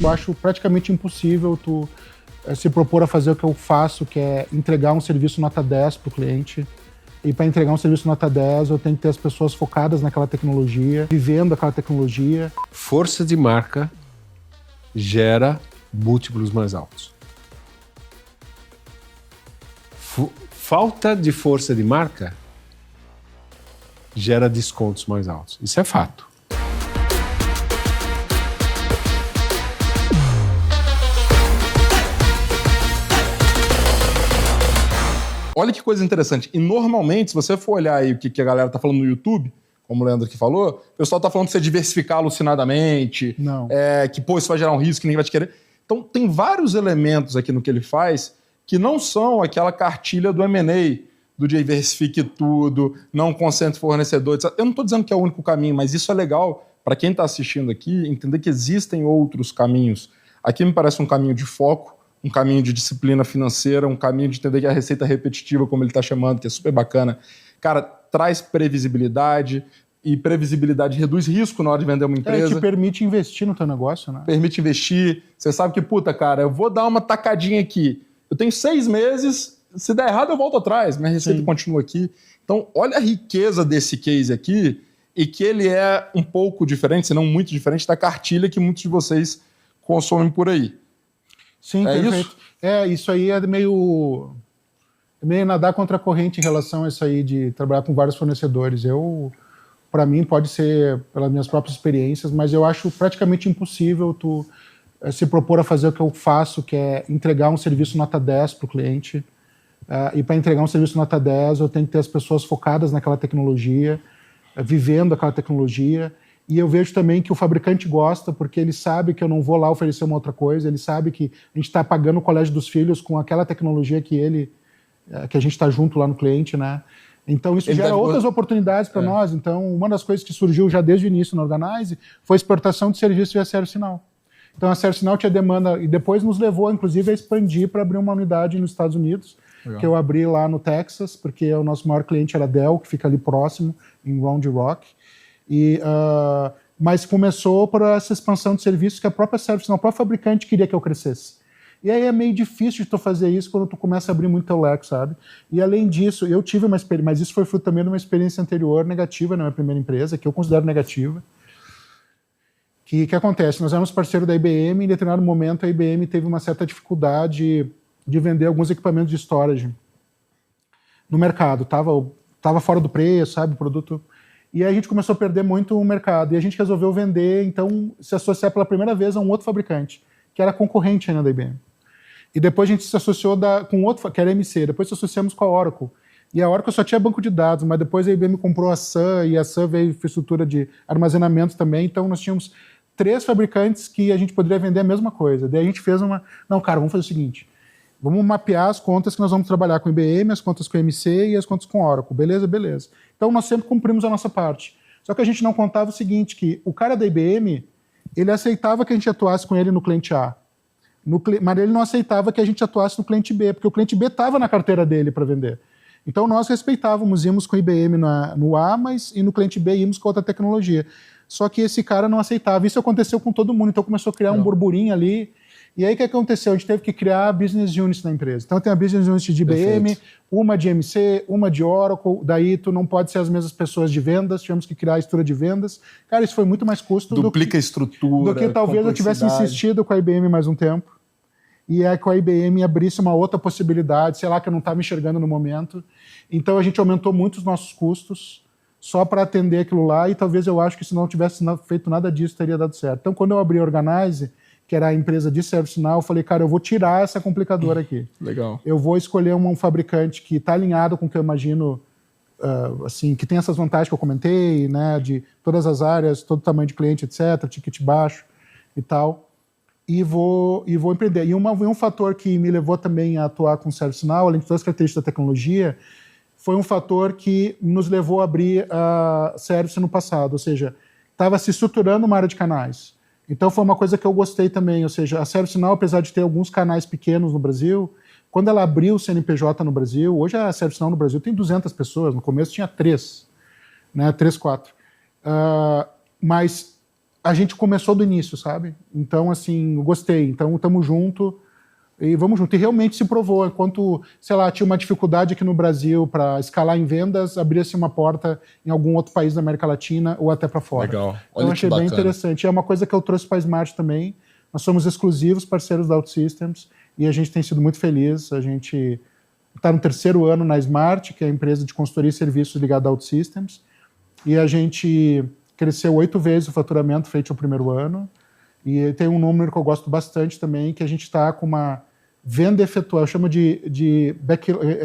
Eu acho praticamente impossível tu se propor a fazer o que eu faço, que é entregar um serviço nota 10 para o cliente. E para entregar um serviço nota 10, eu tenho que ter as pessoas focadas naquela tecnologia, vivendo aquela tecnologia. Força de marca gera múltiplos mais altos. Falta de força de marca gera descontos mais altos. Isso é fato. Olha que coisa interessante. E normalmente, se você for olhar aí o que a galera tá falando no YouTube, como o Leandro aqui falou, o pessoal tá falando que você diversificar alucinadamente, Não. Que pô, isso vai gerar um risco que ninguém vai te querer. Então, tem vários elementos aqui no que ele faz que não são aquela cartilha do M&A, do diversifique tudo, não concentre fornecedor, etc. Eu não estou dizendo que é o único caminho, mas isso é legal para quem está assistindo aqui entender que existem outros caminhos. Aqui me parece um caminho de foco, um caminho de disciplina financeira, um caminho de entender que a receita repetitiva, como ele está chamando, que é super bacana. Cara, traz previsibilidade, e previsibilidade reduz risco na hora de vender uma empresa. Te permite investir no teu negócio, né? Permite investir. Você sabe que, puta, cara, eu vou dar uma tacadinha aqui. Eu tenho 6 meses, se der errado eu volto atrás, minha receita continua aqui. Então, olha a riqueza desse case aqui, e que ele é um pouco diferente, se não muito diferente, da cartilha que muitos de vocês consomem por aí. Sim, perfeito. Isso aí é meio nadar contra a corrente em relação a isso aí de trabalhar com vários fornecedores. Para mim, pode ser pelas minhas próprias experiências, mas eu acho praticamente impossível tu se propor a fazer o que eu faço, que é entregar um serviço nota 10 para o cliente. E para entregar um serviço nota 10, eu tenho que ter as pessoas focadas naquela tecnologia, vivendo aquela tecnologia. E eu vejo também que o fabricante gosta, porque ele sabe que eu não vou lá oferecer uma outra coisa, ele sabe que a gente está pagando o colégio dos filhos com aquela tecnologia que a gente está junto lá no cliente, né? Então isso gera outras oportunidades para nós. Então uma das coisas que surgiu já desde o início na Organize foi a exportação de serviços via ServiceNow. Então a ServiceNow tinha demanda, e depois nos levou inclusive a expandir para abrir uma unidade nos Estados Unidos, que eu abri lá no Texas, porque o nosso maior cliente era a Dell, que fica ali próximo, em Round Rock. Mas começou por essa expansão de serviços que a própria ServiceNow, o próprio fabricante queria que eu crescesse. E aí é meio difícil de tu fazer isso quando tu começa a abrir muito teu leque, sabe? E além disso, eu tive uma experiência, mas isso foi fruto também de uma experiência anterior negativa na minha primeira empresa, que eu considero negativa. Que acontece? Nós éramos parceiro da IBM e em determinado momento a IBM teve uma certa dificuldade de vender alguns equipamentos de storage no mercado. Tava fora do preço, sabe, o produto. E aí a gente começou a perder muito o mercado. E a gente resolveu vender, então, se associar pela primeira vez a um outro fabricante, que era concorrente ainda da IBM. E depois a gente se associou com outro, que era a MC. Depois se associamos com a Oracle. E a Oracle só tinha banco de dados, mas depois a IBM comprou a Sun, e a Sun veio infraestrutura de armazenamento também. Então nós tínhamos 3 fabricantes que a gente poderia vender a mesma coisa. Daí a gente fez não, cara, vamos fazer o seguinte. Vamos mapear as contas que nós vamos trabalhar com a IBM, as contas com a MC e as contas com a Oracle. Beleza? Beleza. Então nós sempre cumprimos a nossa parte. Só que a gente não contava o seguinte, que o cara da IBM, ele aceitava que a gente atuasse com ele no cliente A. Mas ele não aceitava que a gente atuasse no cliente B, porque o cliente B estava na carteira dele para vender. Então nós respeitávamos, íamos com a IBM no A, e no cliente B íamos com outra tecnologia. Só que esse cara não aceitava. Isso aconteceu com todo mundo, então começou a criar um burburinho ali. E aí o que aconteceu? A gente teve que criar business units na empresa. Então tem a business unit de IBM, perfeito, uma de MC, uma de Oracle, daí tu não pode ser as mesmas pessoas de vendas, tivemos que criar a estrutura de vendas. Cara, isso foi muito mais custo Duplica a estrutura, do que talvez eu tivesse insistido com a IBM mais um tempo. E é que a IBM abrisse uma outra possibilidade, sei lá, que eu não estava enxergando no momento. Então a gente aumentou muito os nossos custos só para atender aquilo lá, e talvez eu acho que se não tivesse feito nada disso, teria dado certo. Então quando eu abri a Organize, que era a empresa de ServiceNow, eu falei, cara, eu vou tirar essa complicadora aqui. Legal. Eu vou escolher um fabricante que está alinhado com o que eu imagino, assim, que tem essas vantagens que eu comentei, né, de todas as áreas, todo tamanho de cliente, etc., ticket baixo e tal, e vou empreender. E um fator que me levou também a atuar com o ServiceNow, além de todas as características da tecnologia, foi um fator que nos levou a abrir a Service no passado, ou seja, estava se estruturando uma área de canais. Então foi uma coisa que eu gostei também, ou seja, a ServiceNow, apesar de ter alguns canais pequenos no Brasil, quando ela abriu o CNPJ no Brasil, hoje a ServiceNow no Brasil tem 200 pessoas, no começo tinha 3, né, 3, 4. Mas a gente começou do início, sabe? Então, assim, eu gostei. Então, estamos junto e vamos junto. E realmente se provou. Enquanto, sei lá, tinha uma dificuldade aqui no Brasil para escalar em vendas, abria-se uma porta em algum outro país da América Latina ou até para fora. Legal. Olha, então, eu achei bem interessante. E é uma coisa que eu trouxe para a Smart também. Nós somos exclusivos parceiros da OutSystems e a gente tem sido muito feliz. A gente está no 3º ano na Smart, que é a empresa de consultoria e serviços ligada à OutSystems. E a gente cresceu 8 vezes o faturamento feito no primeiro ano. E tem um número que eu gosto bastante também, que a gente está com uma venda efetuada, eu chamo de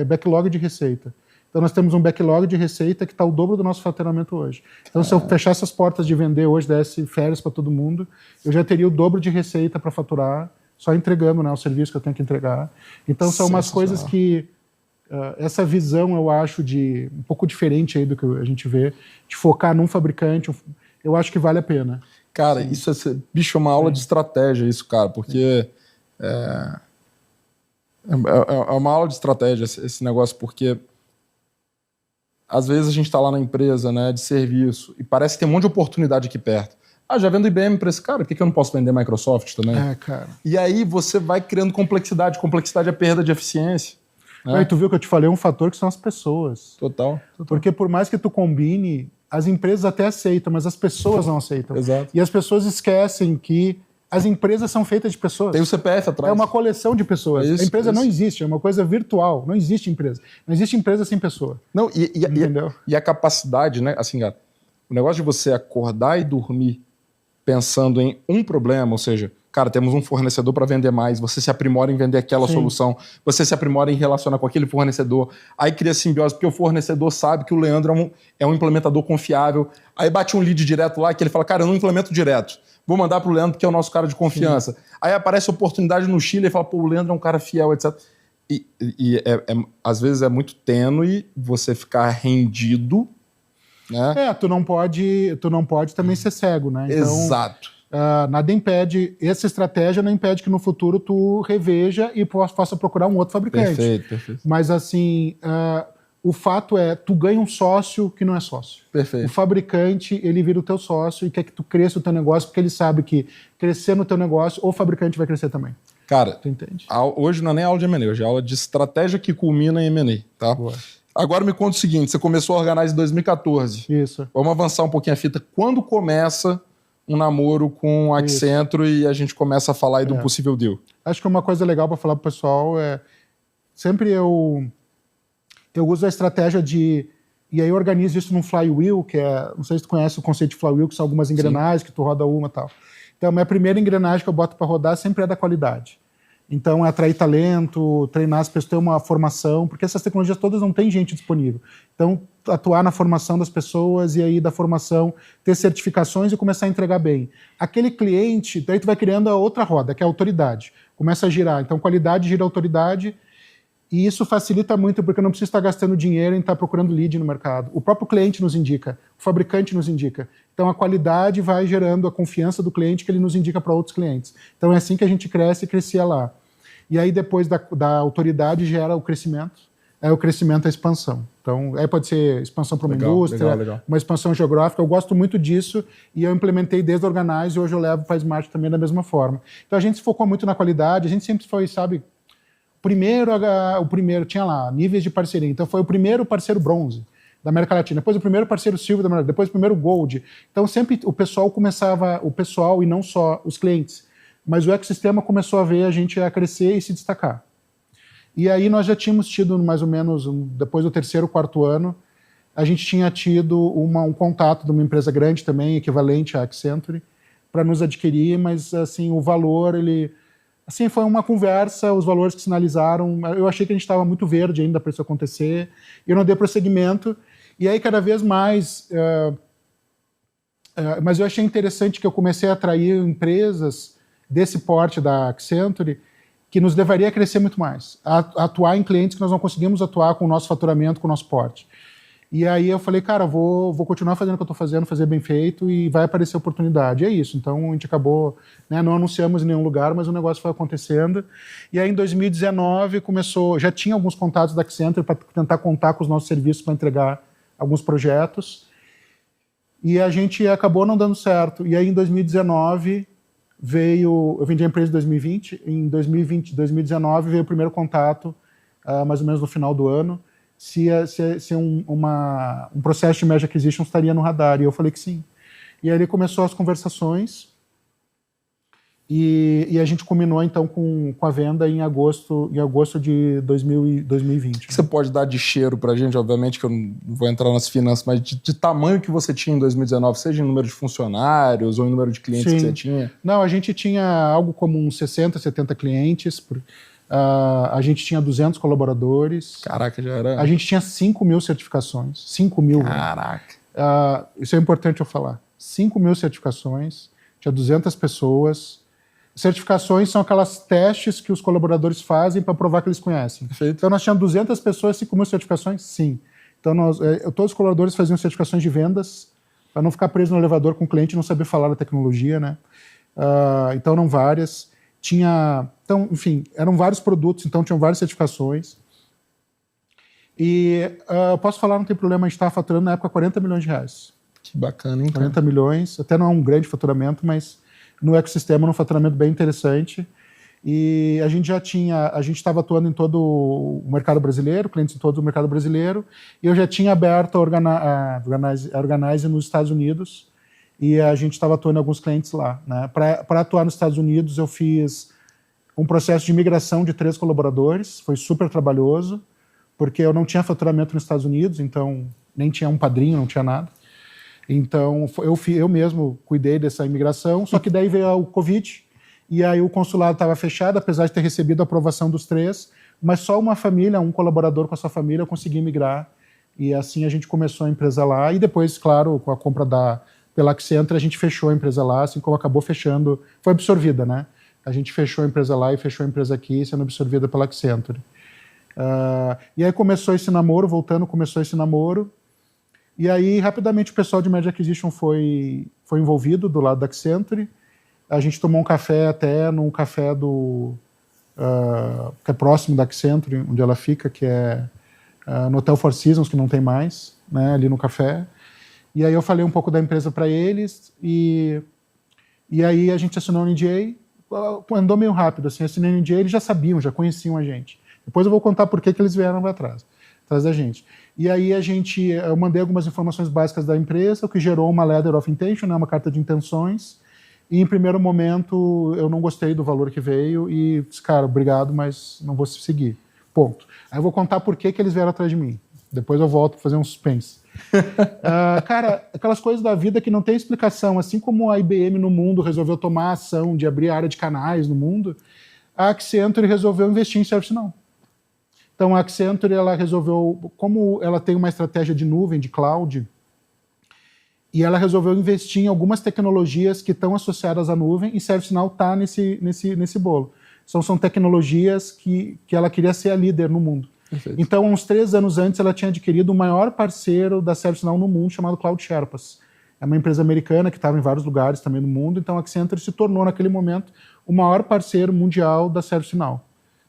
backlog de receita. Então nós temos um backlog de receita que está o dobro do nosso faturamento hoje. Então se eu fechar essas portas de vender hoje, desse férias para todo mundo, eu já teria o dobro de receita para faturar, só entregando, né, o serviço que eu tenho que entregar. Então são umas coisas que... essa visão, eu acho, de um pouco diferente aí do que a gente vê, de focar num fabricante, eu acho que vale a pena. Cara, sim. Isso é, bicho, é uma aula de estratégia isso, cara, porque é uma aula de estratégia esse negócio, porque às vezes a gente está lá na empresa, né, de serviço e parece que tem um monte de oportunidade aqui perto. Ah, já vendo IBM para esse cara, por que eu não posso vender Microsoft também? Cara. E aí você vai criando complexidade. Complexidade é perda de eficiência. Né? E tu viu que eu te falei um fator que são as pessoas. Total. Porque por mais que tu combine, as empresas até aceitam, mas as pessoas não aceitam. Exato. E as pessoas esquecem que as empresas são feitas de pessoas. Tem o CPF atrás. É uma coleção de pessoas. Isso, a empresa isso. não existe, é uma coisa virtual. Não existe empresa. Não existe empresa sem pessoa. Não, e a capacidade, né? Assim, cara, o negócio de você acordar e dormir pensando em um problema, ou seja, cara, temos um fornecedor para vender mais, você se aprimora em vender aquela solução, você se aprimora em relacionar com aquele fornecedor, aí cria simbiose, porque o fornecedor sabe que o Leandro é um implementador confiável, aí bate um lead direto lá que ele fala, cara, eu não implemento direto, vou mandar pro Leandro porque é o nosso cara de confiança. Sim. Aí aparece oportunidade no Chile e fala, pô, o Leandro é um cara fiel, etc. Às vezes é muito tênue você ficar rendido, né? Tu não pode também ser cego, né? Então, exato. Nada impede, essa estratégia não impede que no futuro tu reveja e possa procurar um outro fabricante. Perfeito. Mas assim, o fato é, tu ganha um sócio que não é sócio. Perfeito. O fabricante, ele vira o teu sócio e quer que tu cresça o teu negócio, porque ele sabe que crescer no teu negócio, o fabricante vai crescer também. Cara, tu entende? Hoje não é nem aula de M&A, hoje é aula de estratégia que culmina em M&A, tá? Boa. Agora me conta o seguinte, você começou a organizar em 2014. Isso. Vamos avançar um pouquinho a fita. Quando começa um namoro com a Accenture e a gente começa a falar aí do possível deal? Acho que uma coisa legal para falar pro pessoal é... Sempre eu uso a estratégia de... E aí eu organizo isso num flywheel, que é... Não sei se tu conhece o conceito de flywheel, que são algumas engrenagens que tu roda uma e tal. Então, a minha primeira engrenagem que eu boto para rodar sempre é da qualidade. Então, é atrair talento, treinar as pessoas, ter uma formação, porque essas tecnologias todas não tem gente disponível. Então, atuar na formação das pessoas e aí da formação, ter certificações e começar a entregar bem. Aquele cliente, daí tu vai criando a outra roda, que é a autoridade. Começa a girar. Então, qualidade gira autoridade e isso facilita muito porque eu não preciso estar gastando dinheiro em estar procurando lead no mercado. O próprio cliente nos indica, o fabricante nos indica. Então, a qualidade vai gerando a confiança do cliente que ele nos indica para outros clientes. Então, é assim que a gente cresce e crescia lá. E aí, depois da autoridade, gera o crescimento. É o crescimento, a expansão. Então, aí pode ser expansão para uma indústria, legal. Uma expansão geográfica. Eu gosto muito disso e eu implementei desde a Organize e hoje eu levo para a Smart também da mesma forma. Então, a gente se focou muito na qualidade. A gente sempre foi, sabe... O primeiro tinha lá níveis de parceria. Então, foi o primeiro parceiro bronze da América Latina. Depois, o primeiro parceiro silver da América Latina. Depois, o primeiro gold. Então, sempre o pessoal começava... O pessoal e não só os clientes. Mas o ecossistema começou a ver a gente a crescer e se destacar. E aí nós já tínhamos tido, mais ou menos, depois do 3º, 4º ano, a gente tinha tido um contato de uma empresa grande também, equivalente à Accenture, para nos adquirir, mas assim, o valor, ele... Assim, foi uma conversa, os valores que sinalizaram, eu achei que a gente estava muito verde ainda para isso acontecer, eu não dei prosseguimento, e aí cada vez mais... mas eu achei interessante que eu comecei a atrair empresas desse porte da Accenture, que nos levaria a crescer muito mais, a atuar em clientes que nós não conseguimos atuar com o nosso faturamento, com o nosso porte. E aí eu falei, cara, vou continuar fazendo o que eu estou fazendo, fazer bem feito e vai aparecer oportunidade. E é isso. Então a gente acabou, né, não anunciamos em nenhum lugar, mas o negócio foi acontecendo. E aí em 2019 começou, já tinha alguns contatos da Accenture para tentar contar com os nossos serviços para entregar alguns projetos. E a gente acabou não dando certo. E aí, em 2019, eu vendi a empresa em 2020. Em 2019, veio o primeiro contato, mais ou menos no final do ano, se um processo de merge acquisition estaria no radar. E eu falei que sim. E aí ele começou as conversações e a gente combinou então com a venda em agosto de 2020. O que você pode dar de cheiro pra gente? Obviamente que eu não vou entrar nas finanças, mas de tamanho que você tinha em 2019, seja em número de funcionários ou em número de clientes que você tinha? Não, a gente tinha algo como uns 60, 70 clientes. A gente tinha 200 colaboradores. Caraca, já era... A gente tinha 5.000 certificações. 5.000. Caraca. Isso é importante eu falar. 5.000 certificações, tinha 200 pessoas. Certificações são aquelas testes que os colaboradores fazem para provar que eles conhecem. Perfeito. Então nós tínhamos 200 pessoas, 5.000 certificações? Sim. Então todos os colaboradores faziam certificações de vendas para não ficar preso no elevador com o cliente e não saber falar da tecnologia, né? Então eram várias. Então, enfim, eram vários produtos, então tinham várias certificações. E eu posso falar, não tem problema, a gente estava faturando na época 40 milhões de reais. Que bacana, hein? 40 milhões, até não é um grande faturamento, mas no ecossistema é um faturamento bem interessante. E a gente estava atuando em todo o mercado brasileiro, clientes em todo o mercado brasileiro, e eu já tinha aberto a Organize nos Estados Unidos, e a gente estava atuando em alguns clientes lá, né? Para atuar nos Estados Unidos, eu fiz um processo de migração de 3 colaboradores, foi super trabalhoso, porque eu não tinha faturamento nos Estados Unidos, então nem tinha um padrinho, não tinha nada. Então, eu mesmo cuidei dessa imigração, só que daí veio o Covid, e aí o consulado estava fechado, apesar de ter recebido a aprovação dos 3, mas só uma família, um colaborador com a sua família, conseguia migrar, e assim a gente começou a empresa lá, e depois, claro, com a compra pela Accenture, a gente fechou a empresa lá, assim como acabou fechando, foi absorvida, né? A gente fechou a empresa lá e fechou a empresa aqui, sendo absorvida pela Accenture. E aí começou esse namoro, e aí rapidamente o pessoal de Merge Acquisition foi envolvido do lado da Accenture. A gente tomou um café num café que é próximo da Accenture, onde ela fica, que é no Hotel Four Seasons, que não tem mais, né, ali no café. E aí eu falei um pouco da empresa para eles, e aí a gente assinou um NDA, andou meio rápido, assim, assinei um NDA, eles já sabiam, já conheciam a gente. Depois eu vou contar por que eles vieram atrás da gente. E aí eu mandei algumas informações básicas da empresa, o que gerou uma letter of intention, né, uma carta de intenções, e em primeiro momento eu não gostei do valor que veio e disse, cara, obrigado, mas não vou seguir. Ponto. Aí eu vou contar por que eles vieram atrás de mim. Depois eu volto para fazer um suspense. Cara, aquelas coisas da vida que não tem explicação, assim como a IBM no mundo resolveu tomar a ação de abrir a área de canais no mundo, a Accenture resolveu investir em ServiceNow. Então a Accenture ela resolveu, como ela tem uma estratégia de nuvem, de cloud, e ela resolveu investir em algumas tecnologias que estão associadas à nuvem, e ServiceNow está nesse bolo. São tecnologias que ela queria ser a líder no mundo. Perfeito. Então, uns 3 anos antes, ela tinha adquirido o maior parceiro da ServiceNow no mundo, chamado Cloud Sherpas. É uma empresa americana que estava em vários lugares também no mundo, então a Accenture se tornou, naquele momento, o maior parceiro mundial da ServiceNow,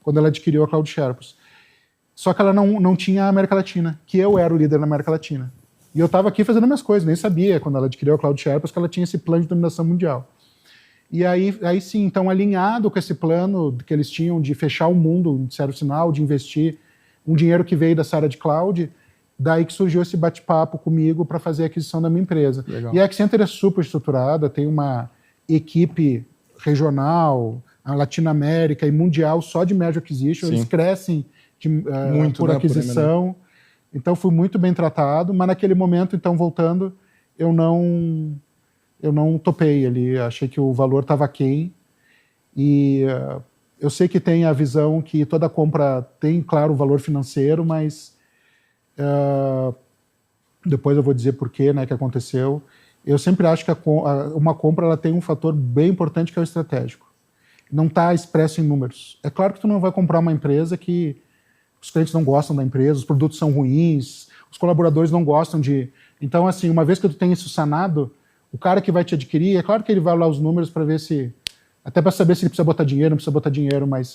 quando ela adquiriu a Cloud Sherpas. Só que ela não tinha a América Latina, que eu era o líder na América Latina. E eu estava aqui fazendo minhas coisas, nem sabia, quando ela adquiriu a Cloud Sherpas, que ela tinha esse plano de dominação mundial. E aí sim, então, alinhado com esse plano que eles tinham de fechar o mundo de ServiceNow, de investir um dinheiro que veio dessa área de cloud, daí que surgiu esse bate-papo comigo para fazer a aquisição da minha empresa. Legal. E a Accenture é super estruturada, tem uma equipe regional, a Latinoamérica e mundial só de merge acquisition, eles crescem por aquisição. Então fui muito bem tratado, mas naquele momento, então voltando, eu não topei ali, achei que o valor estava aquém. E eu sei que tem a visão que toda compra tem, claro, o valor financeiro, mas depois eu vou dizer por quê, né, que aconteceu. Eu sempre acho que uma compra ela tem um fator bem importante, que é o estratégico. Não está expresso em números. É claro que tu não vai comprar uma empresa que os clientes não gostam da empresa, os produtos são ruins, os colaboradores não gostam de... Então, assim, uma vez que tu tem isso sanado, o cara que vai te adquirir, é claro que ele vai olhar os números para ver se... Até para saber se ele precisa botar dinheiro, não precisa botar dinheiro, mas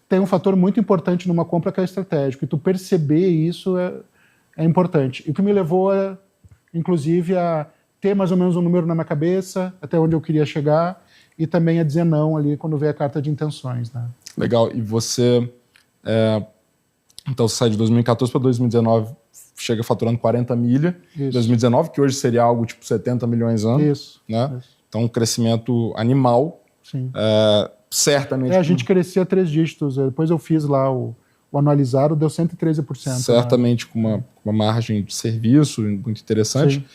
tem um fator muito importante numa compra que é estratégico. E tu perceber isso é importante. E o que me levou, inclusive, a ter mais ou menos um número na minha cabeça, até onde eu queria chegar, e também a dizer não ali quando veio a carta de intenções, né? Legal. E você, então você sai de 2014 para 2019, chega faturando 40 milha. Em 2019, que hoje seria algo tipo 70 milhões ano. Isso. Né? Isso. Então, um crescimento animal. Sim. Certamente. A gente crescia 3 dígitos. Depois eu fiz lá o anualizado, deu 113%. Certamente, né? com uma margem de serviço muito interessante. Sim.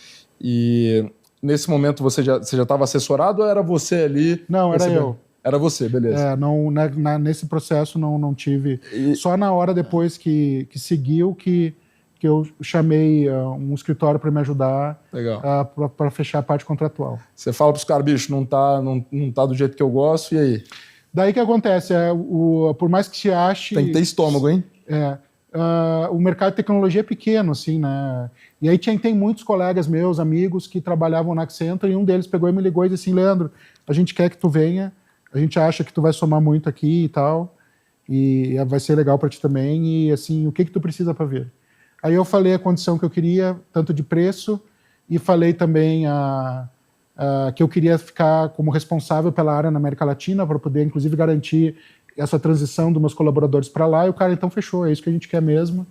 E nesse momento você já estava assessorado ou era você ali? Não, era eu. Era você, beleza. Nesse processo não tive. Só na hora depois que seguiu que eu chamei um escritório para me ajudar para fechar a parte contratual. Você fala para os caras, bicho, não tá do jeito que eu gosto, e aí? Daí que acontece, por mais que se ache... Tem que ter estômago, hein? O mercado de tecnologia é pequeno, assim, né? E aí tem muitos colegas meus, amigos, que trabalhavam na Accenture, e um deles pegou e me ligou e disse assim, Leandro, a gente quer que tu venha, a gente acha que tu vai somar muito aqui e tal, e vai ser legal para ti também, e assim, o que tu precisa para ver? Aí eu falei a condição que eu queria, tanto de preço, e falei também que eu queria ficar como responsável pela área na América Latina, para poder, inclusive, garantir essa transição dos meus colaboradores para lá, e o cara então fechou, é isso que a gente quer mesmo.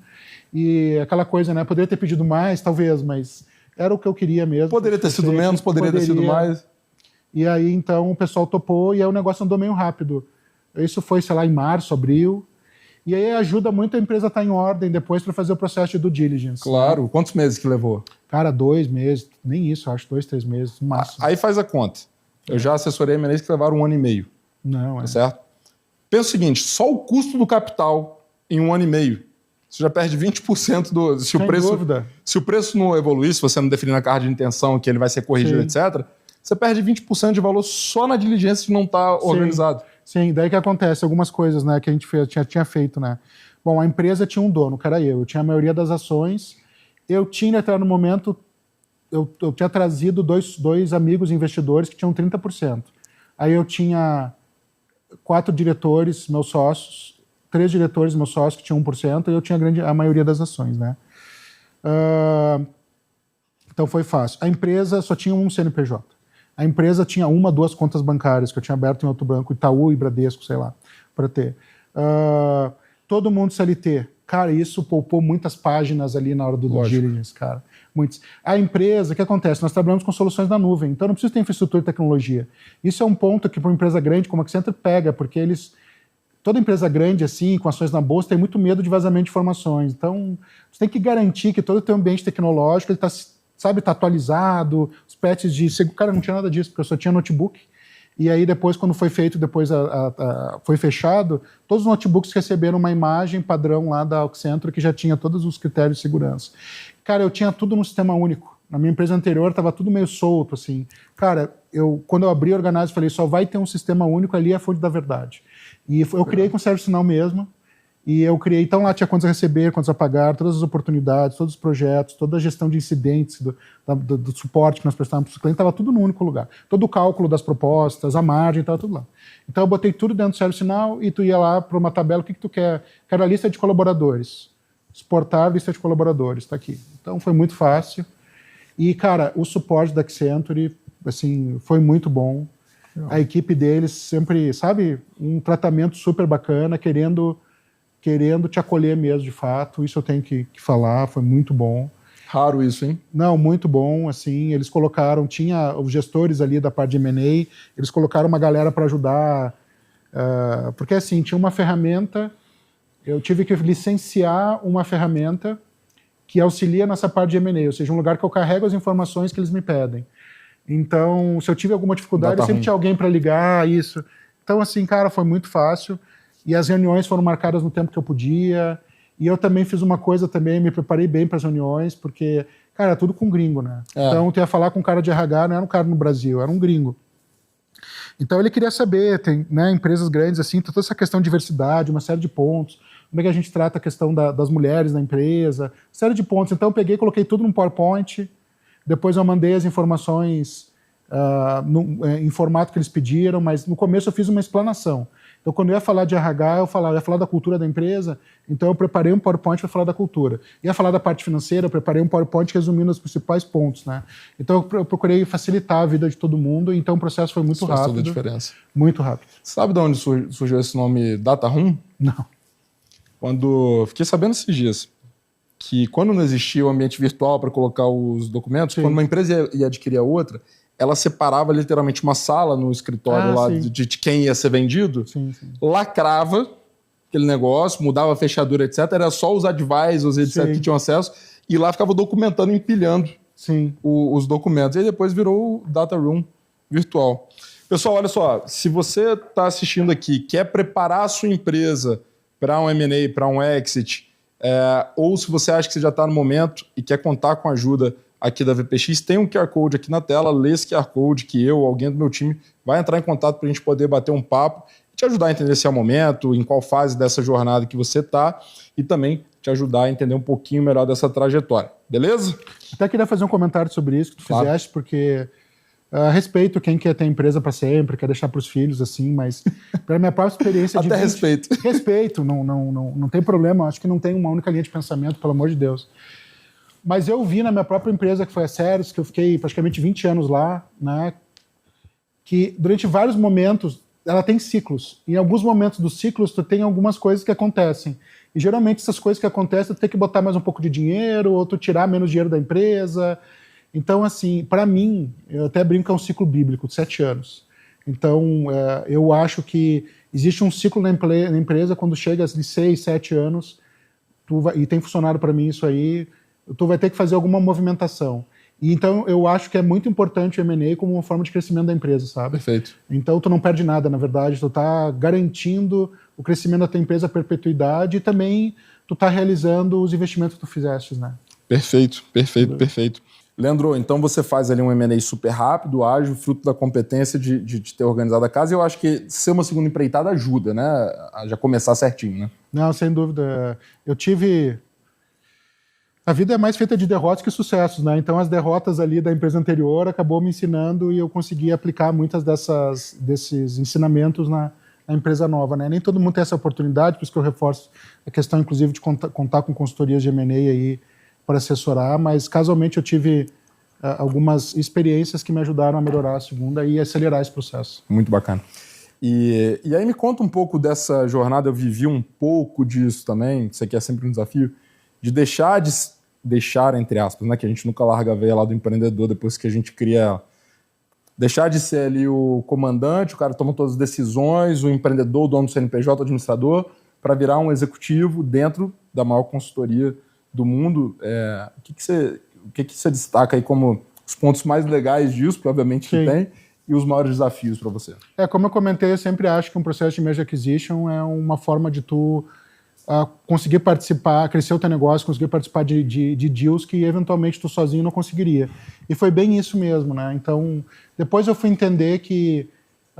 E aquela coisa, né? Poderia ter pedido mais, talvez, mas era o que eu queria mesmo. Poderia ter sido menos, poderia ter sido mais. E aí, então, o pessoal topou, e aí o negócio andou meio rápido. Isso foi, sei lá, em março, abril. E aí ajuda muito a empresa a estar em ordem depois para fazer o processo de due diligence. Claro. Né? Quantos meses que levou? Cara, 2 meses. Nem isso, acho. 2, 3 meses, no máximo. Aí faz a conta. Eu já assessorei M&As que levaram 1 ano e meio. Não, tá certo? Pensa o seguinte, só o custo do capital em 1 ano e meio, você já perde 20% do... Se o preço não evoluir, se você não definir na carta de intenção que ele vai ser corrigido, etc., você perde 20% de valor só na diligência de não estar organizado. Sim, daí que acontece algumas coisas, né, que a gente tinha feito, né? Bom, a empresa tinha um dono, que era eu tinha a maioria das ações, eu tinha até no momento, eu tinha trazido dois amigos investidores que tinham 30%. Aí eu tinha 4 diretores, meus sócios, 3 diretores, meus sócios, que tinham 1%, e eu tinha a maioria das ações, né? Então foi fácil. A empresa só tinha um CNPJ. A empresa tinha 1, 2 contas bancárias que eu tinha aberto em outro banco, Itaú e Bradesco, sei lá, para ter. Todo mundo CLT. Cara, isso poupou muitas páginas ali na hora do due diligence, cara. Muitos. A empresa, o que acontece? Nós trabalhamos com soluções na nuvem, então não precisa ter infraestrutura e tecnologia. Isso é um ponto que para uma empresa grande como a Accenture pega, porque toda empresa grande, assim, com ações na bolsa, tem muito medo de vazamento de informações. Então, você tem que garantir que todo o teu ambiente tecnológico ele está atualizado, os patches de seguro. Cara, não tinha nada disso, porque eu só tinha notebook. E aí depois, quando foi feito, foi fechado, todos os notebooks receberam uma imagem padrão lá da Accenture que já tinha todos os critérios de segurança. Cara, eu tinha tudo num sistema único. Na minha empresa anterior estava tudo meio solto, assim. Cara, quando eu abri a Organize, falei, só vai ter um sistema único, ali é a fonte da verdade. E eu criei com ServiceNow mesmo. E eu criei, então lá tinha quantos a receber, quantos a pagar, todas as oportunidades, todos os projetos, toda a gestão de incidentes, do suporte que nós prestávamos para os clientes, estava tudo no único lugar. Todo o cálculo das propostas, a margem, estava tudo lá. Então eu botei tudo dentro do ServiceNow e tu ia lá para uma tabela, o que tu quer? Quero a lista de colaboradores. Exportar a lista de colaboradores, está aqui. Então foi muito fácil. E, cara, o suporte da Accenture, assim, foi muito bom. A equipe deles sempre, sabe, um tratamento super bacana, querendo te acolher mesmo, de fato. Isso eu tenho que falar, foi muito bom. Raro isso, hein? Não, muito bom, assim, eles colocaram, tinha os gestores ali da parte de M&A, eles colocaram uma galera para ajudar, porque assim, tinha uma ferramenta, eu tive que licenciar uma ferramenta que auxilia nessa parte de M&A, ou seja, um lugar que eu carrego as informações que eles me pedem. Então, se eu tive alguma dificuldade, eu sempre tinha alguém para ligar, isso. Então, assim, cara, foi muito fácil. E as reuniões foram marcadas no tempo que eu podia. E eu também fiz uma coisa também, me preparei bem para as reuniões, porque, cara, é tudo com gringo, né? Então, tu ia falar com um cara de RH, não era um cara no Brasil, era um gringo. Então, ele queria saber, tem, né, empresas grandes, assim, toda essa questão de diversidade, uma série de pontos, como é que a gente trata a questão das mulheres na empresa, série de pontos. Então, eu peguei e coloquei tudo num PowerPoint, depois eu mandei as informações em formato que eles pediram, mas no começo eu fiz uma explanação. Então, quando eu ia falar de RH, eu ia falar da cultura da empresa, então eu preparei um PowerPoint para falar da cultura. Ia falar da parte financeira, eu preparei um PowerPoint resumindo os principais pontos, né? Então, eu procurei facilitar a vida de todo mundo, então o processo foi muito Isso rápido. faz toda a diferença. Muito rápido. Sabe de onde surgiu esse nome Data Room? Não. Fiquei sabendo esses dias que quando não existia o ambiente virtual para colocar os documentos, quando uma empresa ia adquirir a outra, ela separava literalmente uma sala no escritório lá de quem ia ser vendido, lacrava aquele negócio, mudava a fechadura, etc. Era só os advisors, etc., que tinham acesso, e lá ficava documentando, empilhando os documentos. E aí depois virou o Data Room virtual. Pessoal, olha só, se você está assistindo aqui, quer preparar a sua empresa para um M&A, para um exit, ou se você acha que você já está no momento e quer contar com a ajuda aqui da VPX, tem um QR Code aqui na tela, lê esse QR Code que eu ou alguém do meu time vai entrar em contato para a gente poder bater um papo e te ajudar a entender se é o momento, em qual fase dessa jornada que você está e também te ajudar a entender um pouquinho melhor dessa trajetória. Beleza? Até queria fazer um comentário sobre isso que tu fizeste, porque respeito quem quer ter empresa para sempre, quer deixar para os filhos, assim, mas pela minha própria experiência de... Até respeito. Respeito, não tem problema, acho que não tem uma única linha de pensamento, pelo amor de Deus. Mas eu vi na minha própria empresa, que foi a Ceres, que eu fiquei praticamente 20 anos lá, né, que durante vários momentos ela tem ciclos. Em alguns momentos dos ciclos, tu tem algumas coisas que acontecem. E geralmente essas coisas que acontecem, tu tem que botar mais um pouco de dinheiro, ou tu tirar menos dinheiro da empresa. Então, assim, para mim, eu até brinco que é um ciclo bíblico de 7 anos. Então, eu acho que existe um ciclo na empresa, quando chega de 6, 7 anos, e tem funcionado para mim isso aí, tu vai ter que fazer alguma movimentação. E então eu acho que é muito importante o M&A como uma forma de crescimento da empresa, sabe? Perfeito. Então tu não perde nada, na verdade, tu tá garantindo o crescimento da tua empresa, a perpetuidade, e também tu tá realizando os investimentos que tu fizeste, né? Perfeito. Leandro, então você faz ali um M&A super rápido, ágil, fruto da competência de ter organizado a casa, e eu acho que ser uma segunda empreitada ajuda, né? A já começar certinho, né? Não, sem dúvida. A vida é mais feita de derrotas que sucessos, né? Então as derrotas ali da empresa anterior acabou me ensinando e eu consegui aplicar muitas desses ensinamentos na empresa nova, né? Nem todo mundo tem essa oportunidade, por isso que eu reforço a questão, inclusive, de contar com consultorias de M&A aí para assessorar, mas casualmente eu tive algumas experiências que me ajudaram a melhorar a segunda e acelerar esse processo. Muito bacana. E aí me conta um pouco dessa jornada, eu vivi um pouco disso também, isso aqui é sempre um desafio, de deixar, entre aspas, né, que a gente nunca larga a veia lá do empreendedor depois que a gente cria ela. Deixar de ser ali o comandante, o cara toma todas as decisões, o empreendedor, o dono do CNPJ, o administrador, para virar um executivo dentro da maior consultoria do mundo. O que você destaca aí como os pontos mais legais disso, que obviamente que tem, e os maiores desafios para você? Como eu comentei, eu sempre acho que um processo de merger acquisition é uma forma de tu conseguir participar, crescer o teu negócio, conseguir participar de deals que eventualmente tu sozinho não conseguiria. E foi bem isso mesmo, né? Então, depois eu fui entender que,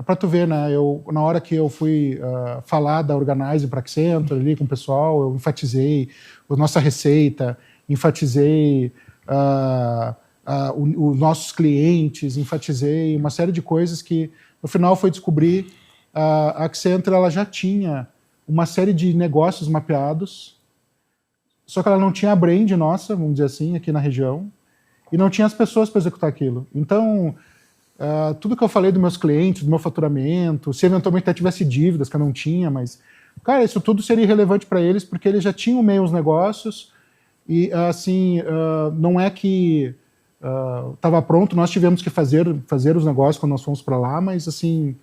para tu ver, né? Na hora que eu fui falar da Organize para Accenture ali com o pessoal, eu enfatizei a nossa receita, enfatizei os nossos clientes, enfatizei uma série de coisas que, no final, foi descobrir a Accenture ela já tinha uma série de negócios mapeados, só que ela não tinha a brand nossa, vamos dizer assim, aqui na região, e não tinha as pessoas para executar aquilo. Então, tudo que eu falei dos meus clientes, do meu faturamento, se eventualmente até tivesse dívidas que eu não tinha, mas, cara, isso tudo seria irrelevante para eles, porque eles já tinham meio os negócios, e, assim, não é que estava pronto, nós tivemos que fazer os negócios quando nós fomos para lá, mas, assim,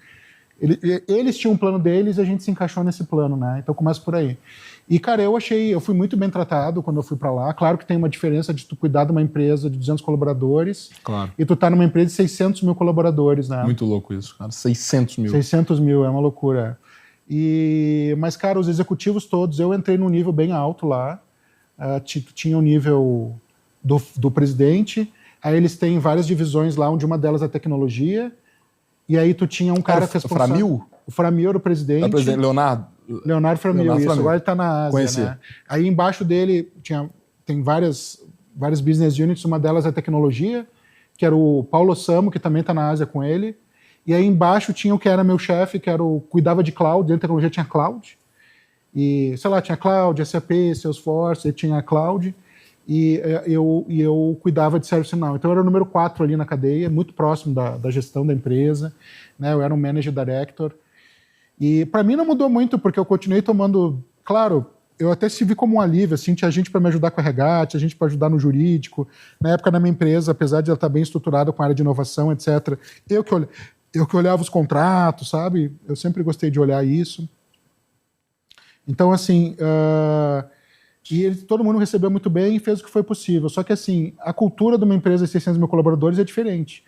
eles tinham um plano deles e a gente se encaixou nesse plano, né? Então começa por aí. E, cara, eu fui muito bem tratado quando eu fui para lá. Claro que tem uma diferença de tu cuidar de uma empresa de 200 colaboradores e tu tá numa empresa de 600 mil colaboradores, né? Muito louco isso, cara. 600 mil. 600 mil, é uma loucura. Mas, cara, os executivos todos, eu entrei num nível bem alto lá. Tinha o nível do presidente, aí eles têm várias divisões lá, onde uma delas é tecnologia. E aí tu tinha um cara responsável... Framil? O Framil era o presidente. Leonardo Framil, isso. Agora ele está na Ásia, Conheci. né? Aí embaixo dele tem várias business units, uma delas é tecnologia, que era o Paulo Samo, que também está na Ásia com ele. E aí embaixo tinha o que era meu chefe, que era cuidava de cloud, dentro da tecnologia tinha cloud. E, sei lá, tinha cloud, SAP, Salesforce, e tinha cloud. E eu cuidava de ServiceNow. Então eu era o número 4 ali na cadeia, muito próximo da gestão da empresa, né? Eu era um manager director. E para mim não mudou muito, porque eu continuei tomando... Claro, eu até se vi como um alívio, assim, tinha gente para me ajudar com a RH, tinha gente para ajudar no jurídico. Na época, na minha empresa, apesar de ela estar bem estruturada com a área de inovação, etc., eu que olhava os contratos, sabe? Eu sempre gostei de olhar isso. Então, assim... todo mundo recebeu muito bem e fez o que foi possível. Só que, assim, a cultura de uma empresa de 600 mil colaboradores é diferente,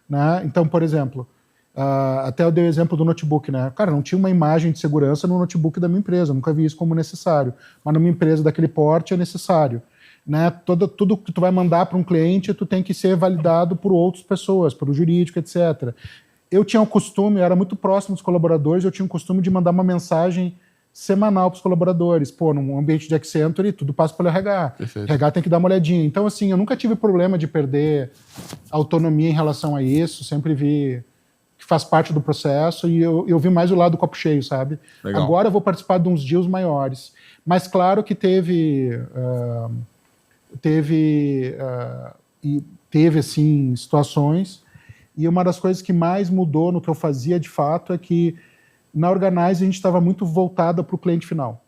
né? Então, por exemplo, até eu dei o exemplo do notebook, né? Cara, não tinha uma imagem de segurança no notebook da minha empresa, eu nunca vi isso como necessário. Mas numa empresa daquele porte é necessário, né? Tudo que tu vai mandar para um cliente, tu tem que ser validado por outras pessoas, pelo jurídico, etc. Eu tinha um costume, eu era muito próximo dos colaboradores, eu tinha um costume de mandar uma mensagem semanal para os colaboradores. Pô, num ambiente de Accenture, tudo passa pelo RH. Perfeito. RH tem que dar uma olhadinha. Então, assim, eu nunca tive problema de perder autonomia em relação a isso. Sempre vi que faz parte do processo e eu vi mais o lado do copo cheio, sabe? Legal. Agora eu vou participar de uns deals maiores. Mas claro que teve assim, situações, e uma das coisas que mais mudou no que eu fazia, de fato, é que na Organize a gente estava muito voltada para o cliente final.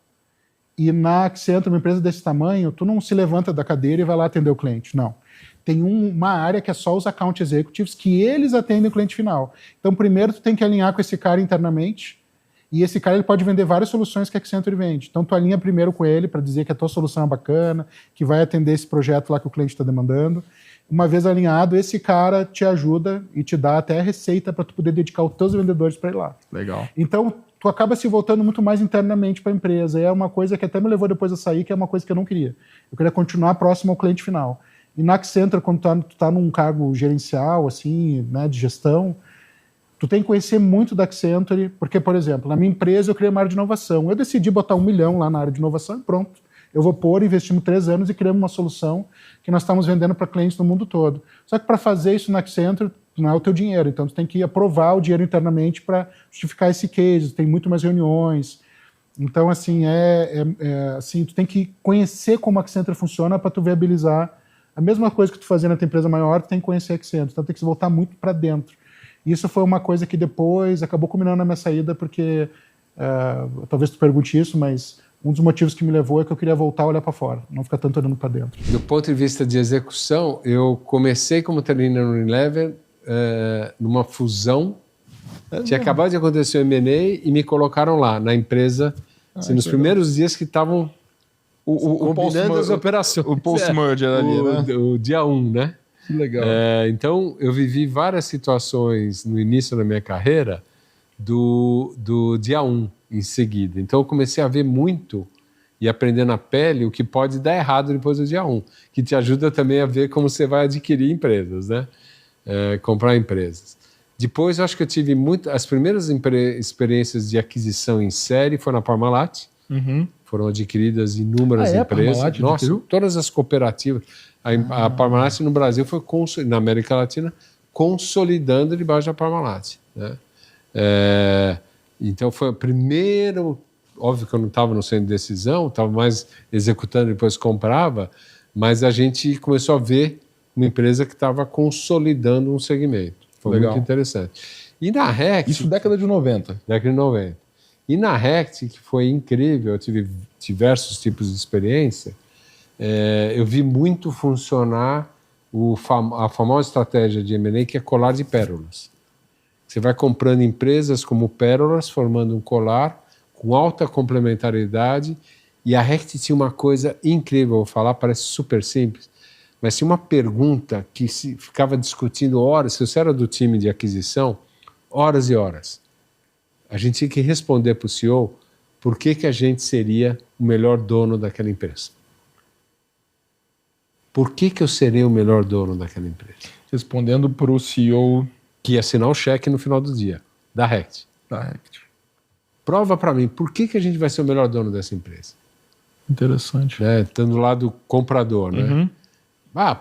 E na Accenture, uma empresa desse tamanho, tu não se levanta da cadeira e vai lá atender o cliente, não. Tem uma área que é só os account executives, que eles atendem o cliente final. Então, primeiro, tu tem que alinhar com esse cara internamente, e esse cara ele pode vender várias soluções que a Accenture vende. Então, tu alinha primeiro com ele para dizer que a tua solução é bacana, que vai atender esse projeto lá que o cliente está demandando. Uma vez alinhado, esse cara te ajuda e te dá até a receita para tu poder dedicar os teus vendedores para ir lá. Legal. Então, tu acaba se voltando muito mais internamente para a empresa. E é uma coisa que até me levou depois a sair, que é uma coisa que eu não queria. Eu queria continuar próximo ao cliente final. E na Accenture, quando tu tá num cargo gerencial, assim, né, de gestão, tu tem que conhecer muito da Accenture, porque, por exemplo, na minha empresa eu criei uma área de inovação. Eu decidi botar 1 milhão lá na área de inovação e pronto. Eu vou investimos 3 anos e criamos uma solução que nós estamos vendendo para clientes no mundo todo. Só que para fazer isso na Accenture, não é o teu dinheiro, então tu tem que aprovar o dinheiro internamente para justificar esse case, tem muito mais reuniões. Então, assim, assim, tu tem que conhecer como a Accenture funciona para tu viabilizar a mesma coisa que tu fazia na tua empresa maior, tu tem que conhecer a Accenture, então tem que se voltar muito para dentro. Isso foi uma coisa que depois acabou culminando na minha saída, porque, talvez tu pergunte isso, mas um dos motivos que me levou é que eu queria voltar a olhar para fora, não ficar tanto olhando para dentro. Do ponto de vista de execução, eu comecei como trainee na Unilever, numa fusão. Tinha acabado de acontecer o M&A e me colocaram lá, na empresa, assim, nos primeiros dias que estavam combinando as operações. O post-merger ali, né? O dia 1, né? Que legal. Então, eu vivi várias situações no início da minha carreira do dia 1 em seguida. Então, eu comecei a ver muito e aprender na pele o que pode dar errado depois do dia 1, que te ajuda também a ver como você vai adquirir empresas, né? Comprar empresas. Depois, eu acho que eu tive as primeiras experiências de aquisição em série foram na Parmalat. Uhum. Foram adquiridas inúmeras empresas. Parmalat, nossa, todas as cooperativas. A Parmalat no Brasil foi, na América Latina, consolidando debaixo da Parmalat, né? Então foi o primeiro, óbvio que eu não estava no centro de decisão, estava mais executando, depois comprava, mas a gente começou a ver uma empresa que estava consolidando um segmento. Foi Legal. muito interessante. E na Rect... Isso década de 90. Década de 90. E na Rect, que foi incrível, eu tive diversos tipos de experiência, eu vi muito funcionar a famosa estratégia de M&A, que é colar de pérolas. Você vai comprando empresas como pérolas, formando um colar com alta complementaridade, e a Rect tinha uma coisa incrível, vou falar, parece super simples, mas tinha uma pergunta que se ficava discutindo horas, se você era do time de aquisição, horas e horas. A gente tinha que responder para o CEO por que a gente seria o melhor dono daquela empresa. Por que eu serei o melhor dono daquela empresa? Respondendo para o CEO que ia assinar o cheque no final do dia, da Rect. Prova para mim, por que a gente vai ser o melhor dono dessa empresa? Interessante. Estando lá do comprador, né? Uhum.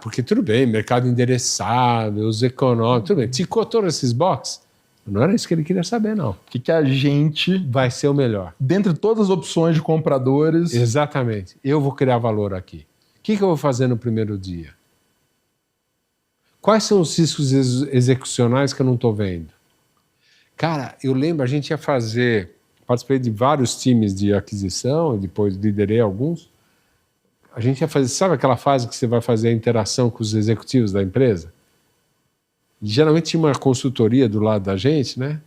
Porque tudo bem, mercado endereçado, os econômicos, tudo bem. Ticou todos esses boxes? Não era isso que ele queria saber, não. O que a gente, Vai ser o melhor. dentre todas as opções de compradores... Exatamente. Eu vou criar valor aqui. O que eu vou fazer no primeiro dia? Quais são os riscos execucionais que eu não estou vendo? Cara, eu lembro, a gente ia fazer... Participei de vários times de aquisição, depois liderei alguns. A gente ia fazer... Sabe aquela fase que você vai fazer a interação com os executivos da empresa? E, geralmente tinha uma consultoria do lado da gente, né?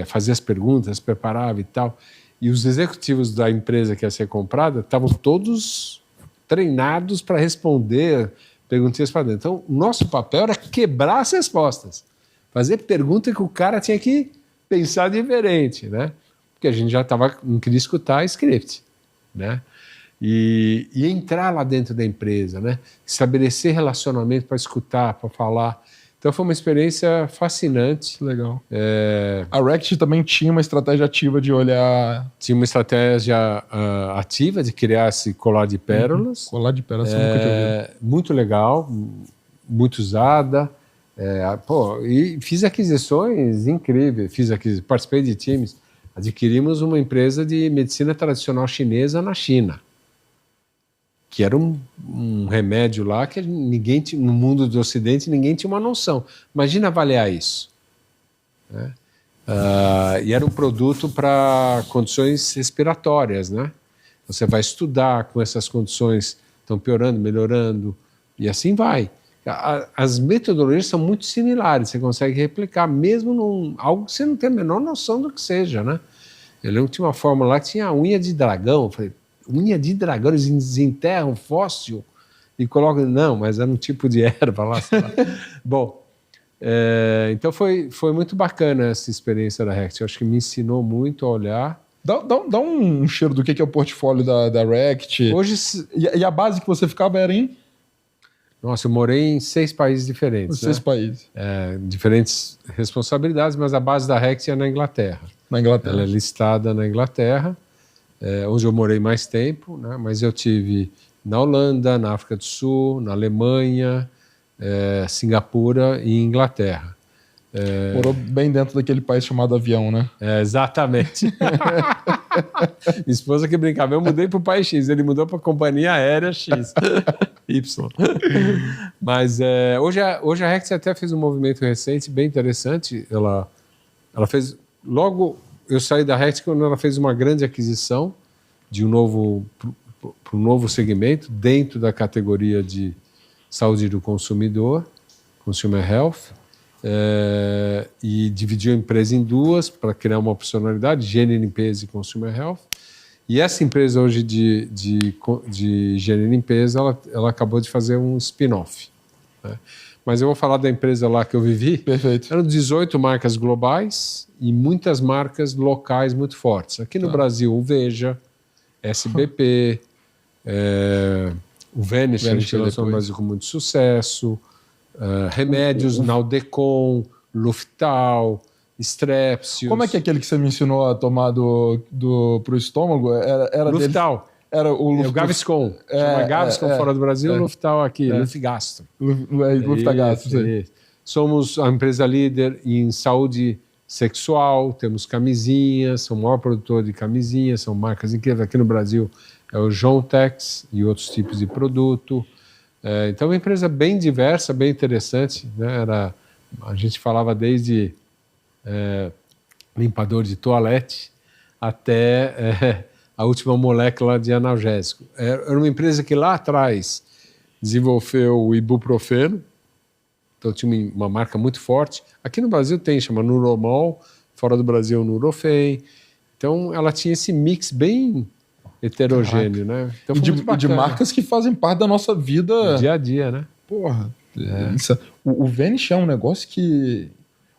Fazia as perguntas, preparava e tal. E os executivos da empresa que ia ser comprada estavam todos treinados para responder perguntinhas para dentro. Então, o nosso papel era quebrar as respostas. Fazer pergunta que o cara tinha que pensar diferente, né? Porque a gente já não queria escutar script, né? E entrar lá dentro da empresa, né? Estabelecer relacionamento para escutar, para falar. Então foi uma experiência fascinante. Legal. A Rect também tinha uma estratégia ativa de olhar... Tinha uma estratégia ativa de criar esse colar de pérolas. Colar de pérolas, eu nunca tinha ouvido. Muito legal, muito usada. E fiz aquisições incríveis. Participei de times. Adquirimos uma empresa de medicina tradicional chinesa na China, que era um remédio lá que ninguém no mundo do Ocidente ninguém tinha uma noção. Imagina avaliar isso, né? E era um produto para condições respiratórias, né? Você vai estudar com essas condições, estão piorando, melhorando, e assim vai. As metodologias são muito similares, você consegue replicar, mesmo algo que você não tem a menor noção do que seja, né? Eu lembro que tinha uma fórmula lá que tinha unha de dragão. Eu falei, unha de dragão, eles desenterram fóssil e colocam... Não, mas era um tipo de erva lá. Sei lá. Bom, então foi muito bacana essa experiência da Rect. Eu acho que me ensinou muito a olhar. Dá um cheiro do que é o portfólio da Rect. Hoje... E a base que você ficava era em? Nossa, eu morei em 6 países diferentes. 6 países. Diferentes responsabilidades, mas a base da Rect é na Inglaterra. Na Inglaterra. Ela é listada na Inglaterra, onde eu morei mais tempo, né? Mas eu tive na Holanda, na África do Sul, na Alemanha, Singapura e Inglaterra. Morou bem dentro daquele país chamado avião, né? Exatamente. Minha esposa que brincava, eu mudei para o país X, ele mudou para a companhia aérea X. Y. Mas hoje a Rect até fez um movimento recente, bem interessante. Ela fez... Logo, eu saí da Rect quando ela fez uma grande aquisição de um novo segmento dentro da categoria de saúde do consumidor, Consumer Health, e dividiu a empresa em duas para criar uma opcionalidade, higiene, limpeza e Consumer Health. E essa empresa hoje de higiene e limpeza, ela acabou de fazer um spin-off, né? Mas eu vou falar da empresa lá que eu vivi. Perfeito. Eram 18 marcas globais e muitas marcas locais muito fortes. Aqui no Brasil, o Veja, SBP, o Vanish, que a gente lançou no Brasil com muito sucesso, remédios, Naldecon, Luftal, Strepsius. Como é que é aquele que você me ensinou a tomar pro estômago? Era Luftal. Era o Gaviscon. Chama Gaviscon fora do Brasil, Luftal aqui, Lufgastro. Lufgastro. Somos a empresa líder em saúde sexual, temos camisinhas, somos o maior produtor de camisinhas, são marcas incríveis. Aqui no Brasil é o Jontex e outros tipos de produto. Então é uma empresa bem diversa, bem interessante, né? A gente falava desde limpador de toalete até a última molécula de analgésico. Era uma empresa que lá atrás desenvolveu o ibuprofeno, então tinha uma marca muito forte. Aqui no Brasil chama Nuromol, fora do Brasil Nurofen. Então ela tinha esse mix bem heterogêneo, né? Então, e de marcas que fazem parte da nossa vida. No dia a dia, né? Porra. O Vanish é um negócio que...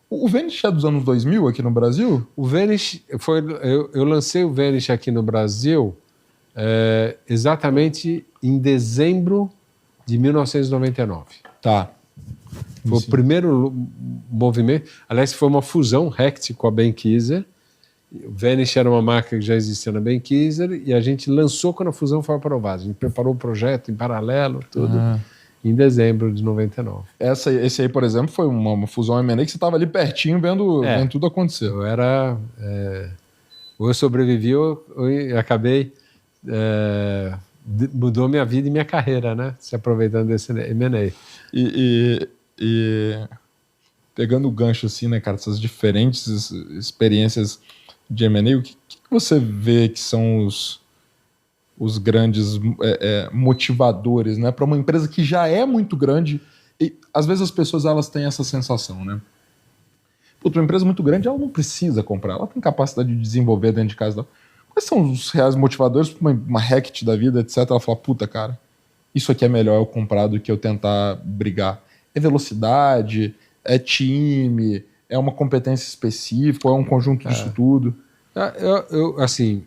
O Vanish é dos anos 2000 aqui no Brasil? O Vanish eu lancei o Vanish aqui no Brasil exatamente em dezembro de 1999. Tá. Foi o primeiro movimento. Aliás, foi uma fusão Rect com a Benkiser. O Vanish era uma marca que já existia na Benkiser e a gente lançou quando a fusão foi aprovada. A gente preparou o projeto em paralelo, tudo. em dezembro de 99. Esse aí, por exemplo, foi uma fusão M&A que você estava ali pertinho vendo tudo acontecer. Eu era... ou eu sobrevivi ou eu acabei... mudou minha vida e minha carreira, né? Se aproveitando desse M&A. E pegando o gancho assim, né, cara, essas diferentes experiências de M&A, o que você vê que são os grandes motivadores, né, para uma empresa que já é muito grande? E às vezes as pessoas elas têm essa sensação, né? Puta, uma empresa muito grande, ela não precisa comprar, ela tem capacidade de desenvolver dentro de casa dela. Quais são os reais motivadores para uma Rect da vida, etc? Ela fala, puta, cara, isso aqui é melhor eu comprar do que eu tentar brigar. É velocidade, é time, é uma competência específica, é um conjunto disso tudo? Assim,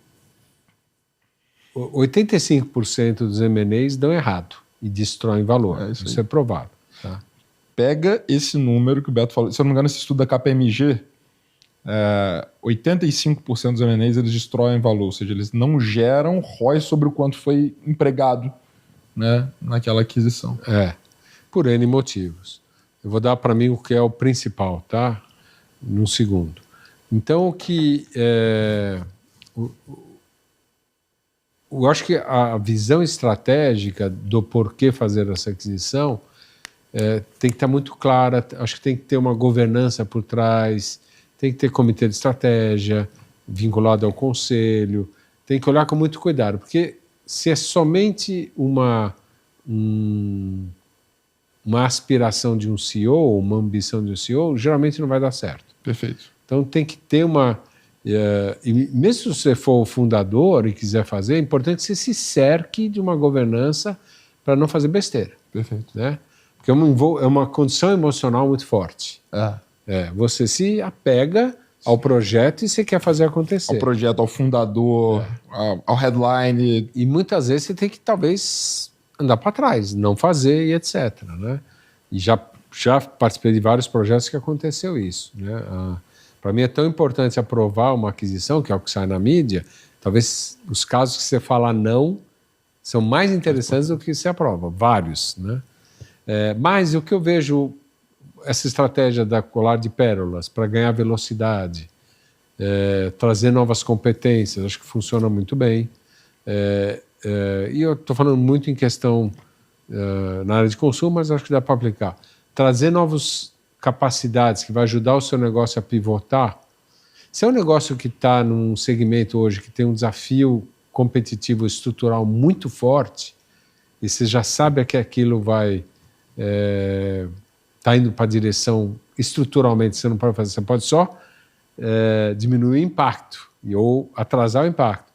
85% dos M&As dão errado e destroem valor. Isso é provado. Tá? Pega esse número que o Beto falou. Se eu não me engano, esse estudo da KPMG, 85% dos M&As eles destroem valor, ou seja, eles não geram ROI sobre o quanto foi empregado, né, naquela aquisição. Por N motivos. Eu vou dar para mim o que é o principal, tá? Num segundo. Então, o que eu acho que a visão estratégica do porquê fazer essa aquisição tem que estar muito clara. Acho que tem que ter uma governança por trás, tem que ter comitê de estratégia vinculado ao conselho, tem que olhar com muito cuidado, porque se é somente uma aspiração de um CEO, uma ambição de um CEO, geralmente não vai dar certo. Perfeito. Então tem que ter e mesmo se você for o fundador e quiser fazer, é importante que você se cerque de uma governança para não fazer besteira. Perfeito. Né? Porque é uma condição emocional muito forte. Você se apega ao projeto e você quer fazer acontecer. Ao projeto, ao fundador, ao headline. E muitas vezes você tem que, talvez, andar para trás, não fazer e etc. Né? E já participei de vários projetos que aconteceu isso. Né? Para mim é tão importante aprovar uma aquisição, que é o que sai na mídia, talvez os casos que você fala não são mais interessantes do que você aprova, vários. Né? Mas o que eu vejo, essa estratégia da colar de pérolas para ganhar velocidade, trazer novas competências, acho que funciona muito bem. E eu estou falando muito em questão na área de consumo, mas acho que dá para aplicar. Trazer novas capacidades que vai ajudar o seu negócio a pivotar. Se é um negócio que está num segmento hoje que tem um desafio competitivo estrutural muito forte, e você já sabe que aquilo vai está indo para a direção estruturalmente, você não pode fazer, você pode só diminuir o impacto ou atrasar o impacto.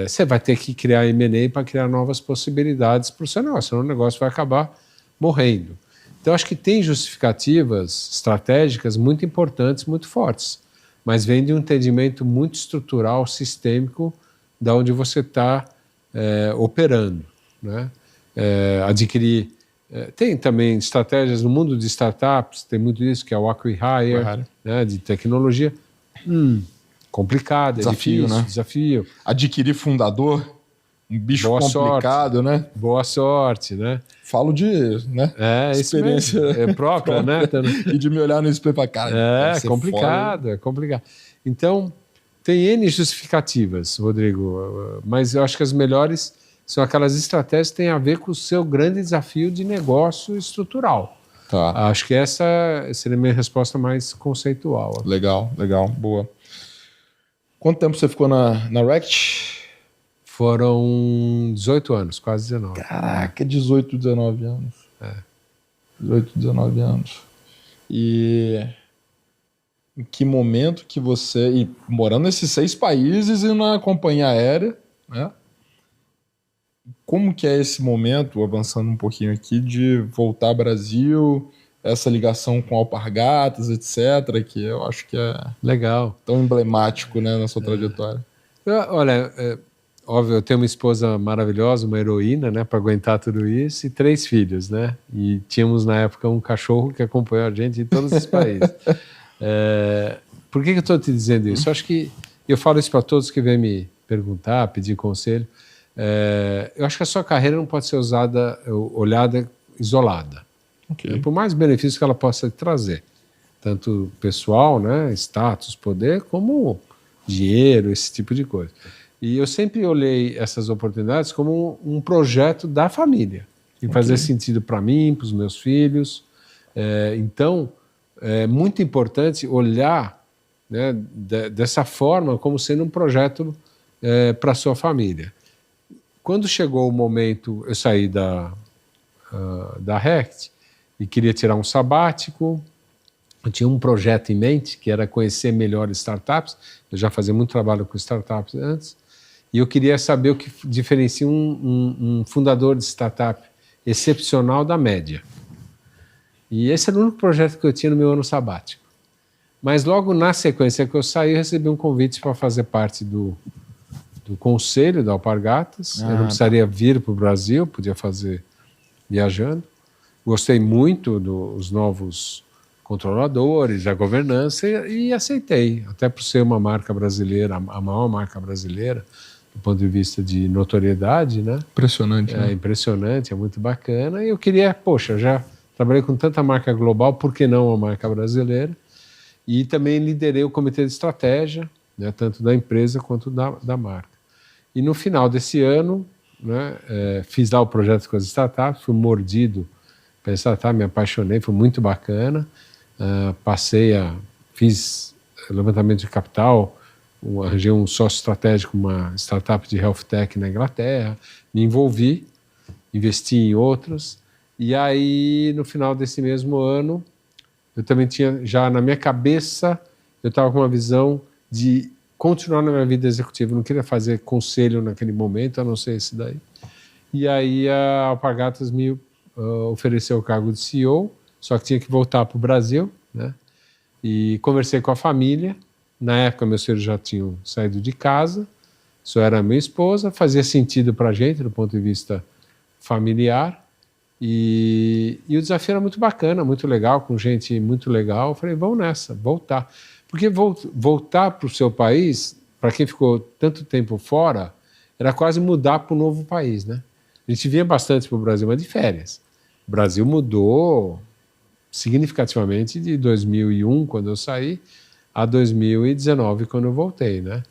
Você vai ter que criar M&A para criar novas possibilidades para o seu negócio, senão o negócio vai acabar morrendo. Então, acho que tem justificativas estratégicas muito importantes, muito fortes, mas vem de um entendimento muito estrutural, sistêmico, da onde você está operando. Né? Adquirir... tem também estratégias no mundo de startups, tem muito isso, que é o acqui-hire, né, de tecnologia. Complicado, desafio, difícil, né? Desafio. Adquirir fundador, um bicho Boa complicado, sorte. Né? Boa sorte, né? Falo de experiência própria, né? E de me olhar no espelho para cara. É complicado, é complicado. Então, tem N justificativas, Rodrigo, mas eu acho que as melhores são aquelas estratégias que têm a ver com o seu grande desafio de negócio estrutural. Tá. Acho que essa seria a minha resposta mais conceitual. Legal, boa. Quanto tempo você ficou na Rect? Foram 18 anos, quase 19. Caraca, 18, 19 anos. 18, 19 anos. E em que momento que você... E morando nesses 6 países e na companhia aérea, né? Como que é esse momento, avançando um pouquinho aqui, de voltar ao Brasil, essa ligação com Alpargatas, etc., que eu acho que é legal, tão emblemático, né, na sua trajetória? Olha, óbvio, eu tenho uma esposa maravilhosa, uma heroína, né, para aguentar tudo isso, e 3 filhos, né? E tínhamos, na época, um cachorro que acompanhou a gente em todos os países. Por que eu estou te dizendo isso? Eu acho que eu falo isso para todos que vêm me perguntar, pedir conselho. Eu acho que a sua carreira não pode ser olhada isolada. Ok. Por mais benefícios que ela possa trazer, tanto pessoal, né, status, poder, como dinheiro, esse tipo de coisa. E eu sempre olhei essas oportunidades como um projeto da família, que fazia sentido para mim, para os meus filhos. Então, é muito importante olhar, né, dessa forma, como sendo um projeto para a sua família. Quando chegou o momento, eu saí da Rect e queria tirar um sabático. Eu tinha um projeto em mente, que era conhecer melhor startups. Eu já fazia muito trabalho com startups antes. E eu queria saber o que diferencia um fundador de startup excepcional da média. E esse era o único projeto que eu tinha no meu ano sabático. Mas logo na sequência que eu saí, eu recebi um convite para fazer parte do conselho da Alpargatas. Eu não precisaria vir para o Brasil, podia fazer viajando. Gostei muito dos novos controladores, da governança, e aceitei, até por ser uma marca brasileira, a maior marca brasileira, do ponto de vista de notoriedade, né? Impressionante, né? É impressionante, é muito bacana, e eu queria, poxa, já trabalhei com tanta marca global, por que não uma marca brasileira? E também liderei o comitê de estratégia, né, tanto da empresa quanto da marca. E no final desse ano, né, fiz lá o projeto com as startups, fui mordido pela startup, me apaixonei, foi muito bacana. Fiz levantamento de capital, arranjei um sócio estratégico, uma startup de health tech na Inglaterra, me envolvi, investi em outras, e aí no final desse mesmo ano, eu também tinha, já na minha cabeça, eu estava com uma visão de continuar na minha vida executiva, eu não queria fazer conselho naquele momento, a não ser esse daí. E aí a Alpargatas me ofereceu o cargo de CEO, só que tinha que voltar para o Brasil, né? E conversei com a família. Na época, meus filhos já tinham saído de casa, só era minha esposa, fazia sentido para a gente, do ponto de vista familiar. E o desafio era muito bacana, muito legal, com gente muito legal. Eu falei, vamos nessa, voltar. Porque voltar para o seu país, para quem ficou tanto tempo fora, era quase mudar para um novo país, né? A gente vinha bastante para o Brasil, mas de férias. O Brasil mudou significativamente de 2001, quando eu saí, a 2019, quando eu voltei, né?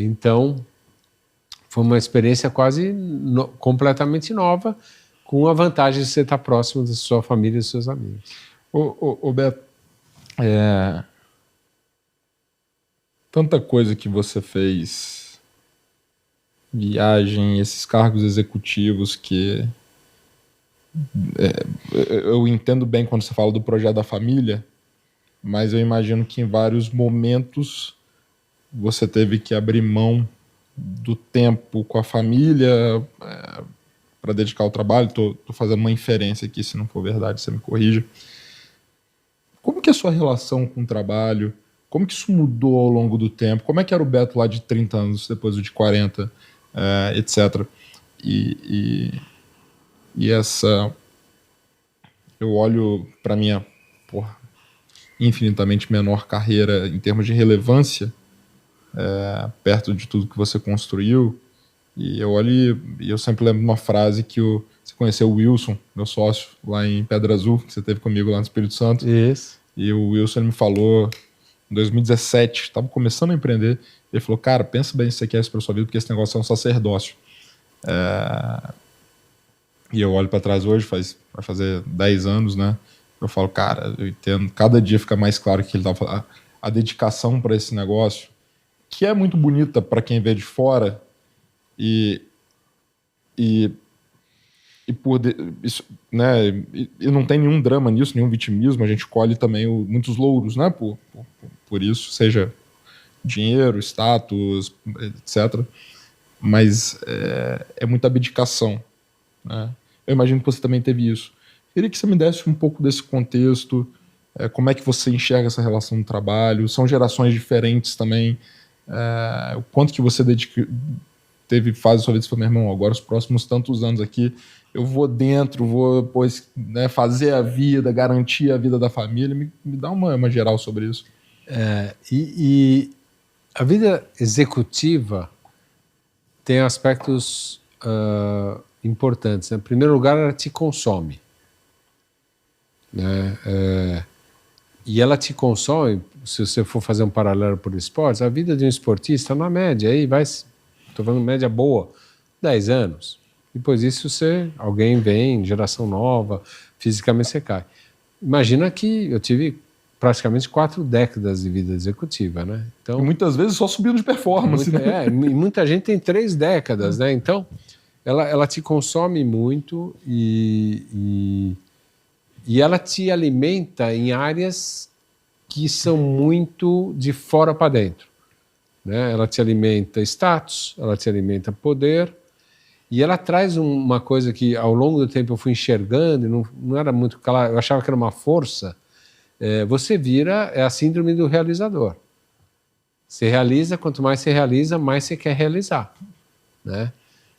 Então, foi uma experiência quase completamente nova, com a vantagem de você estar próximo da sua família e dos seus amigos. Ô Beto, tanta coisa que você fez, viagem, esses cargos executivos que... eu entendo bem quando você fala do projeto da família, mas eu imagino que em vários momentos você teve que abrir mão do tempo com a família para dedicar ao trabalho. Tô fazendo uma inferência aqui, se não for verdade, você me corrija. Como que é a sua relação com o trabalho? Como que isso mudou ao longo do tempo? Como é que era o Beto lá de 30 anos, depois do de 40, etc. E essa... Eu olho para minha infinitamente menor carreira em termos de relevância, perto de tudo que você construiu, e eu olho e eu sempre lembro de uma frase que você conheceu o Wilson, meu sócio, lá em Pedra Azul, que você teve comigo lá no Espírito Santo. Isso. E o Wilson me falou, em 2017, estava começando a empreender, ele falou, cara, pensa bem se você quer isso para sua vida, porque esse negócio é um sacerdócio. E eu olho para trás hoje, vai fazer 10 anos, né? Eu falo, cara, eu entendo, cada dia fica mais claro que ele tava falando. A dedicação para esse negócio, que é muito bonita para quem vê de fora, e por isso, né? E não tem nenhum drama nisso, nenhum vitimismo, a gente colhe também muitos louros, né? Por isso, seja dinheiro, status, etc. Mas é muita abdicação, né? Eu imagino que você também teve isso. Queria que você me desse um pouco desse contexto, como é que você enxerga essa relação no trabalho, são gerações diferentes também, o quanto que você teve fase da sua vida, você falou, meu irmão, agora os próximos tantos anos aqui, eu vou dentro, vou fazer a vida, garantir a vida da família, me dá uma geral sobre isso. E a vida executiva tem aspectos importantes, né? Em primeiro lugar, ela te consome. né? E ela te consome, se você for fazer um paralelo por esportes, a vida de um esportista, na média, aí vai, estou falando média boa, 10 anos. Depois disso, alguém vem, geração nova, fisicamente você cai. Imagina que eu tive praticamente 4 décadas de vida executiva, né? Então, e muitas vezes só subindo de performance. Né? E muita gente tem 3 décadas, né? Então, ela te consome muito e ela te alimenta em áreas que são muito de fora para dentro, né? Ela te alimenta status, ela te alimenta poder, e ela traz uma coisa que ao longo do tempo eu fui enxergando e não era muito claro, eu achava que era uma força. Você vira a síndrome do realizador. Você realiza, quanto mais você realiza, mais você quer realizar, né?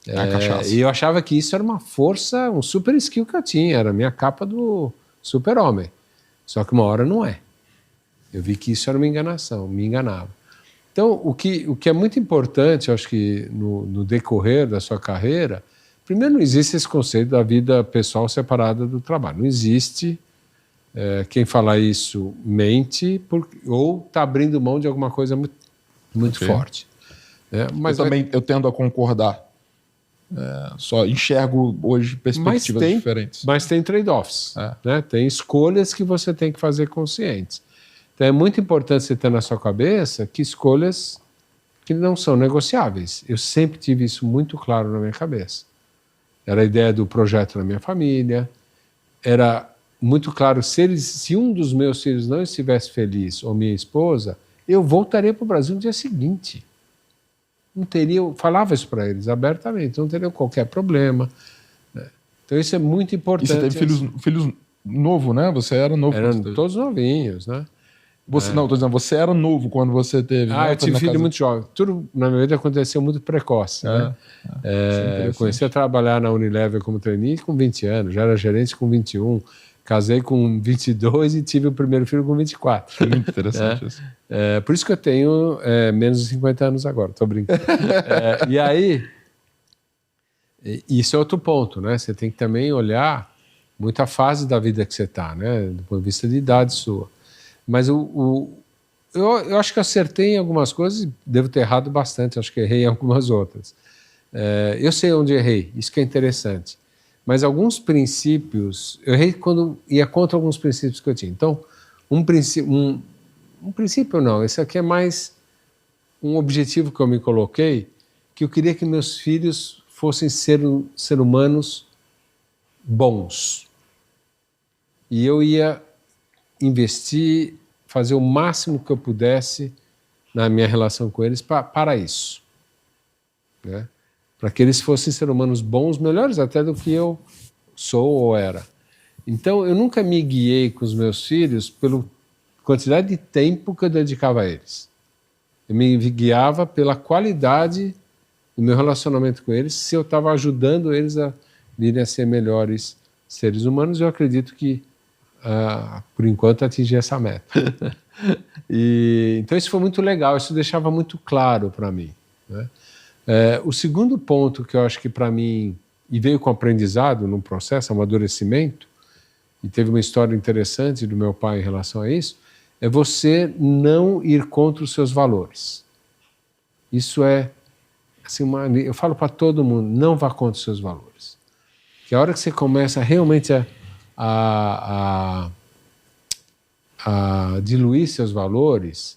A cachaça. E eu achava que isso era uma força, um super skill que eu tinha, era a minha capa do super-homem. Só que uma hora não é. Eu vi que isso era uma enganação, me enganava. Então, o que é muito importante, eu acho que no decorrer da sua carreira, primeiro, não existe esse conceito da vida pessoal separada do trabalho. Não existe. Quem fala isso mente ou está abrindo mão de alguma coisa muito forte. Mas eu tendo a concordar. Só enxergo hoje perspectivas diferentes. Mas tem trade-offs. Né? Tem escolhas que você tem que fazer conscientes. Então é muito importante você ter na sua cabeça que escolhas que não são negociáveis. Eu sempre tive isso muito claro na minha cabeça. Era a ideia do projeto na minha família, era muito claro, se um dos meus filhos não estivesse feliz, ou minha esposa, eu voltaria para o Brasil no dia seguinte. Não teria, eu falava isso para eles abertamente, não teria qualquer problema. Né? Então isso é muito importante. E você teve filhos novo, né? Você era novo. Eram todos novinhos, né? Não, estou dizendo, você era novo quando você teve. Eu tive filho muito jovem. Tudo na minha vida aconteceu muito precoce. Né? Eu comecei a trabalhar na Unilever como trainee com 20 anos, já era gerente com 21, casei com 22 e tive o primeiro filho com 24. Muito interessante isso. Por isso que eu tenho menos de 50 anos agora, estou brincando. E aí, isso é outro ponto, né? Você tem que também olhar muita fase da vida que você está, né? Do ponto de vista de idade sua. Mas eu acho que acertei em algumas coisas e devo ter errado bastante, acho que errei em algumas outras. Eu sei onde errei, isso que é interessante. Mas alguns princípios, eu errei quando ia contra alguns princípios que eu tinha. Então, um princípio não, esse aqui é mais um objetivo que eu me coloquei, que eu queria que meus filhos fossem ser humanos bons. E eu ia investir, fazer o máximo que eu pudesse na minha relação com eles para isso. Né? Para que eles fossem ser humanos bons, melhores até do que eu sou ou era. Então, eu nunca me guiei com os meus filhos pela quantidade de tempo que eu dedicava a eles. Eu me guiava pela qualidade do meu relacionamento com eles, se eu estava ajudando eles a virem a ser melhores seres humanos. Eu acredito que, por enquanto, atingi essa meta. Então, isso foi muito legal, isso deixava muito claro para mim. Né? O segundo ponto que eu acho que para mim, e veio com aprendizado num processo, amadurecimento, e teve uma história interessante do meu pai em relação a isso, é você não ir contra os seus valores. Isso é, assim, eu falo para todo mundo, não vá contra os seus valores. Que a hora que você começa realmente a diluir seus valores,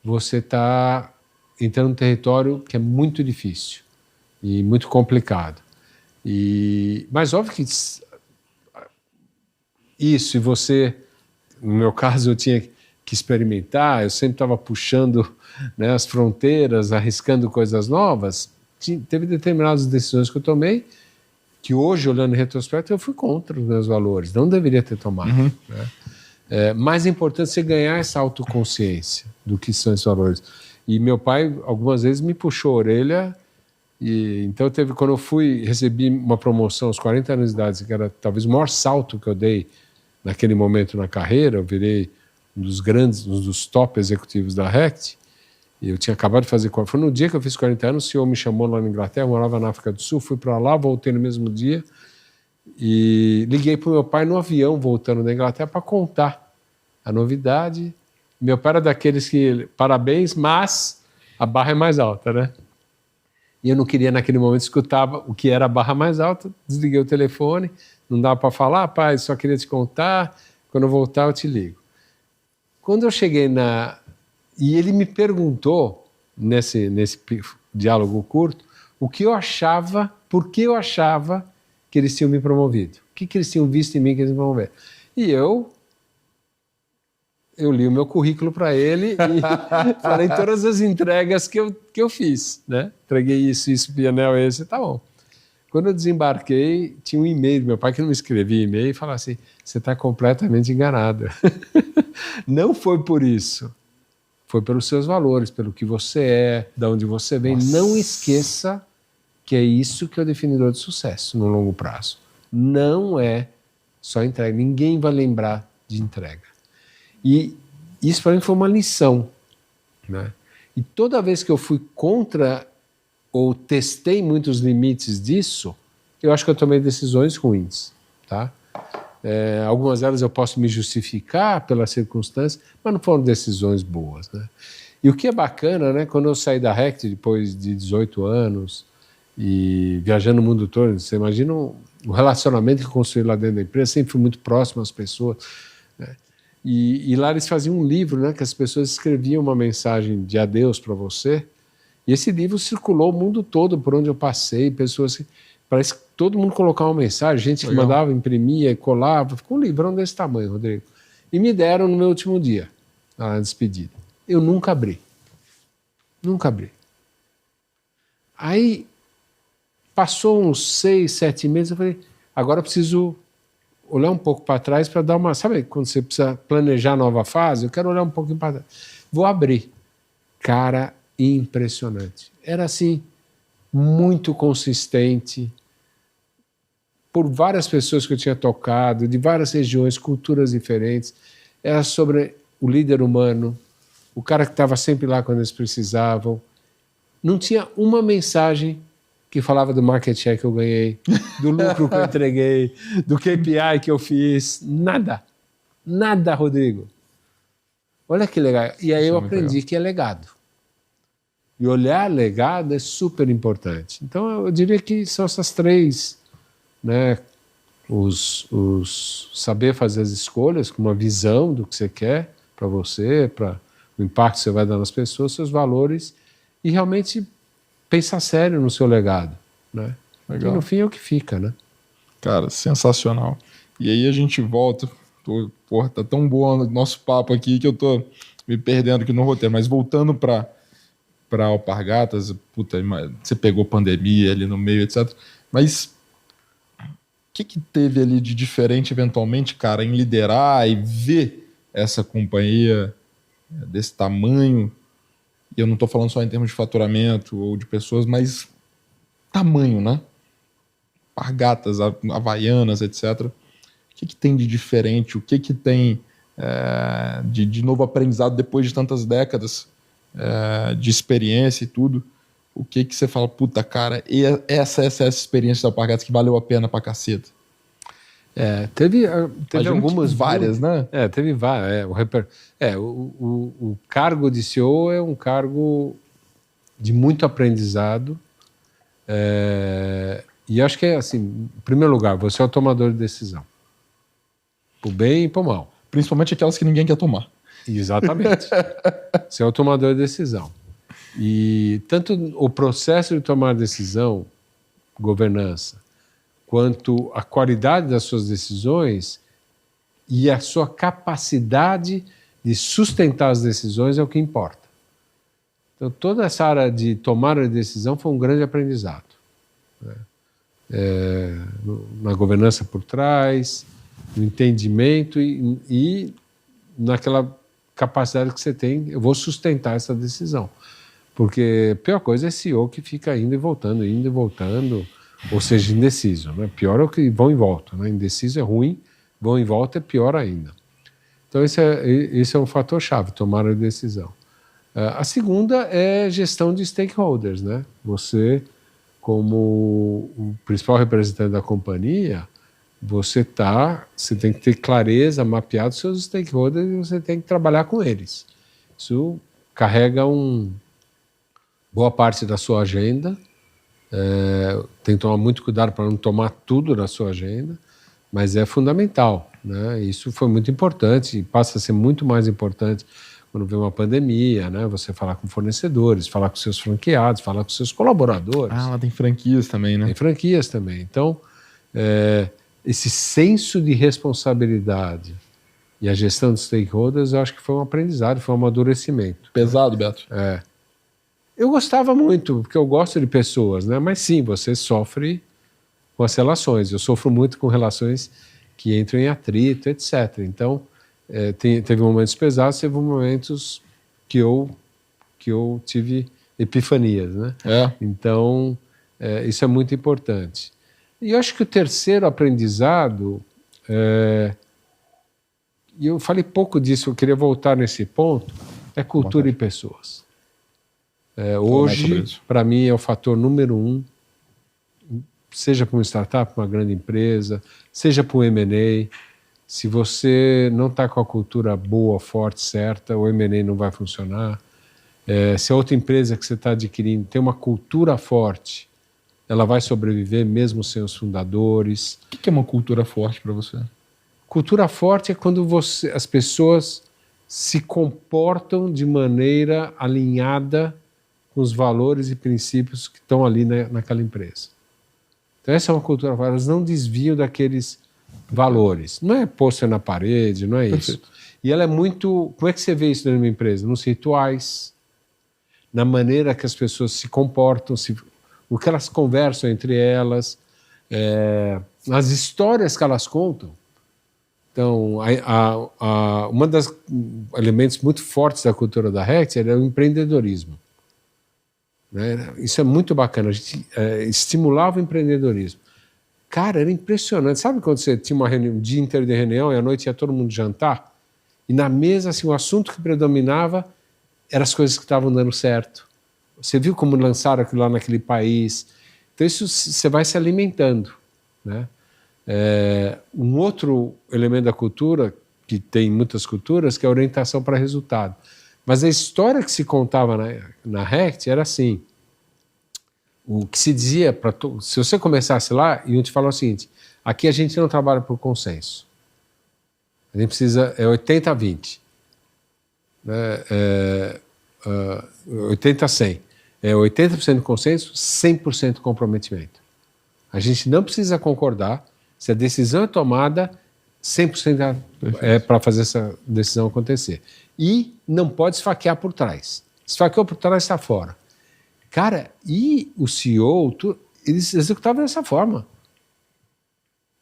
você está entrando num território que é muito difícil e muito complicado. Mas óbvio que isso, e você, no meu caso, eu tinha que experimentar, eu sempre estava puxando, né, as fronteiras, arriscando coisas novas. Teve determinadas decisões que eu tomei que hoje, olhando em retrospecto, eu fui contra os meus valores, não deveria ter tomado. Uhum. Né? Mais importante é você ganhar essa autoconsciência do que são esses valores. E meu pai, algumas vezes, me puxou a orelha. Então, quando eu recebi uma promoção aos 40 anos de idade, que era talvez o maior salto que eu dei naquele momento na carreira, eu virei um dos top executivos da RECT, e eu tinha acabado de fazer... Foi no dia que eu fiz 40 anos, o senhor me chamou lá na Inglaterra, eu morava na África do Sul, fui para lá, voltei no mesmo dia, E liguei para o meu pai no avião, voltando da Inglaterra, para contar a novidade. Meu pai era daqueles que, parabéns, mas a barra é mais alta, né? E eu não queria, naquele momento, escutar o que era a barra mais alta. Desliguei o telefone, não dava para falar, pai, só queria te contar, quando eu voltar eu te ligo. Quando eu cheguei E ele me perguntou, nesse diálogo curto, o que eu achava, por que eu achava que eles tinham me promovido. O que eles tinham visto em mim que eles me promoveram. E eu li o meu currículo para ele e falei todas as entregas que eu fiz, né? Entreguei isso, pianel, esse, tá bom. Quando eu desembarquei, tinha um e-mail do meu pai que não me escrevia e-mail e falava assim, você está completamente enganado. Não foi por isso. Foi pelos seus valores, pelo que você é, de onde você vem. Nossa. Não esqueça que é isso que é o definidor de sucesso no longo prazo. Não é só entrega. Ninguém vai lembrar de entrega. E isso para mim foi uma lição, né? E toda vez que eu fui contra ou testei muitos limites disso, eu acho que eu tomei decisões ruins, tá? Algumas delas eu posso me justificar pelas circunstâncias, mas não foram decisões boas, né? E o que é bacana, né? Quando eu saí da RECT depois de 18 anos e viajando o mundo todo, você imagina o relacionamento que eu construí lá dentro da empresa, sempre fui muito próximo às pessoas, né? E lá eles faziam um livro, né, que as pessoas escreviam uma mensagem de adeus para você, e esse livro circulou o mundo todo por onde eu passei, pessoas que, parece que todo mundo colocava uma mensagem, gente que mandava, imprimia, colava, ficou um livrão desse tamanho, Rodrigo. E me deram no meu último dia, na despedida. Eu nunca abri. Nunca abri. Aí, passou uns 6, 7 meses, eu falei, agora eu preciso olhar um pouco para trás para dar uma... Sabe quando você precisa planejar a nova fase? Eu quero olhar um pouquinho para trás. Vou abrir. Cara, impressionante. Era assim, muito consistente, por várias pessoas que eu tinha tocado, de várias regiões, culturas diferentes. Era sobre o líder humano, o cara que estava sempre lá quando eles precisavam. Não tinha uma mensagem que falava do market share que eu ganhei, do lucro que eu entreguei, do KPI que eu fiz. Nada. Nada, Rodrigo. Olha que legal. E aí eu aprendi que é legado. E olhar legado é super importante. Então eu diria que são essas três, né? Os saber fazer as escolhas com uma visão do que você quer para você, para o impacto que você vai dar nas pessoas, seus valores, e realmente pensar sério no seu legado, né? Legal. E no fim é o que fica, né? Cara, sensacional. E aí a gente volta, porra, tá tão bom o nosso papo aqui que eu tô me perdendo aqui no roteiro, mas voltando para Alpargatas, puta, você pegou pandemia ali no meio, etc. Mas o que teve ali de diferente, eventualmente, cara, em liderar e ver essa companhia desse tamanho? E eu não estou falando só em termos de faturamento ou de pessoas, mas tamanho, né? Alpargatas, Havaianas, etc. O que tem de diferente? O que tem de novo aprendizado depois de tantas décadas de experiência e tudo? O que você fala, puta, cara, essa experiência da Alpargatas que valeu a pena pra caceta? Teve algumas, várias, né? Teve várias. O cargo de CEO é um cargo de muito aprendizado. E acho que é assim, em primeiro lugar, você é o tomador de decisão. Pro bem e pro mal. Principalmente aquelas que ninguém quer tomar. Exatamente. Você é o tomador de decisão. E tanto o processo de tomar decisão, governança, quanto a qualidade das suas decisões e a sua capacidade de sustentar as decisões é o que importa. Então, toda essa área de tomar a decisão foi um grande aprendizado, né? Na governança por trás, no entendimento e naquela capacidade que você tem, eu vou sustentar essa decisão. Porque a pior coisa é CEO que fica indo e voltando, ou seja, indeciso, né? Pior é o que vão e voltam, né? Indeciso é ruim, vão e voltam é pior ainda. Então esse é um fator chave, tomar a decisão. A segunda é gestão de stakeholders, né? Você, como o principal representante da companhia, você tem que ter clareza, mapear os seus stakeholders e você tem que trabalhar com eles. Isso carrega boa parte da sua agenda. Tem que tomar muito cuidado para não tomar tudo da sua agenda, mas é fundamental, né? Isso foi muito importante e passa a ser muito mais importante quando vem uma pandemia, né? Você falar com fornecedores, falar com seus franqueados, falar com seus colaboradores. Lá tem franquias também, né? Tem franquias também. Então, esse senso de responsabilidade e a gestão dos stakeholders, eu acho que foi um aprendizado, foi um amadurecimento. Pesado, Beto? Eu gostava muito, porque eu gosto de pessoas, né? Mas sim, você sofre com as relações. Eu sofro muito com relações que entram em atrito, etc. Então, teve momentos pesados, teve momentos que eu tive epifanias, né? Então, isso é muito importante. E eu acho que o terceiro aprendizado, e eu falei pouco disso, eu queria voltar nesse ponto, é cultura e pessoas. Hoje, para mim, é o fator número 1, seja para uma startup, uma grande empresa, seja para um M&A. Se você não está com a cultura boa, forte, certa, o M&A não vai funcionar. Se a outra empresa que você está adquirindo tem uma cultura forte, ela vai sobreviver mesmo sem os fundadores. O que é uma cultura forte para você? Cultura forte é quando as pessoas se comportam de maneira alinhada com os valores e princípios que estão ali naquela empresa. Então essa é uma cultura forte, elas não desviam daqueles valores. Não é pôster na parede, não é isso. Perfeito. E ela é muito... Como é que você vê isso dentro de uma empresa? Nos rituais, na maneira que as pessoas se comportam, o que elas conversam entre elas, as histórias que elas contam. Então, uma das elementos muito fortes da cultura da Rect é o empreendedorismo. Né? Isso é muito bacana, a gente estimulava o empreendedorismo. Cara, era impressionante. Sabe quando você tinha um dia inteiro de reunião e à noite ia todo mundo jantar? E na mesa, assim, o assunto que predominava eram as coisas que estavam dando certo. Você viu como lançaram aquilo lá naquele país. Então isso você vai se alimentando, né? Um outro elemento da cultura, que tem em muitas culturas, que é a orientação para resultado. Mas a história que se contava na Rect era assim, o que se dizia, se você começasse lá, iam te falar o seguinte, aqui a gente não trabalha por consenso. A gente precisa, 80-20. 80-100. 80% de consenso, 100% de comprometimento. A gente não precisa concordar, se a decisão é tomada, 100% é para fazer essa decisão acontecer. E não pode esfaquear por trás. Esfaqueou por trás, está fora. Cara, e o CEO, eles executavam dessa forma.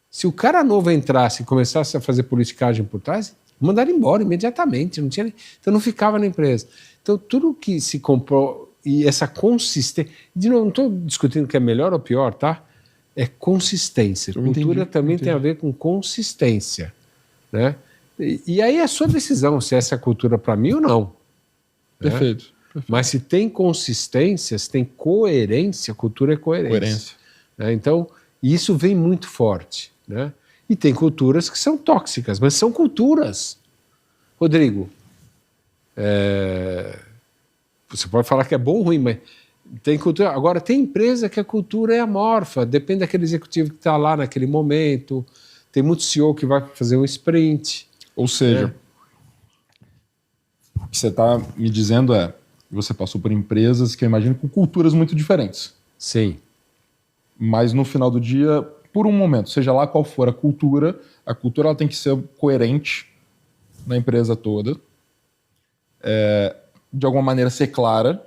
Se o cara novo entrasse e começasse a fazer politicagem por trás, mandaram embora imediatamente. Então não ficava na empresa. Então tudo que se comprou, e essa consistência... De novo, não estou discutindo que é melhor ou pior, tá? É consistência. Cultura também tem a ver com consistência, né? E aí é a sua decisão se essa é a cultura para mim ou não. Perfeito. Né? Mas se tem consistência, se tem coerência, cultura é coerência. Né? Então, isso vem muito forte. Né? E tem culturas que são tóxicas, mas são culturas. Rodrigo, você pode falar que é bom ou ruim, mas tem cultura. Agora, tem empresa que a cultura é amorfa, depende daquele executivo que está lá naquele momento. Tem muito CEO que vai fazer um sprint. Ou seja, o que você está me dizendo é que você passou por empresas que eu imagino com culturas muito diferentes. Sim. Mas no final do dia, por um momento, seja lá qual for a cultura ela tem que ser coerente na empresa toda, de alguma maneira ser clara,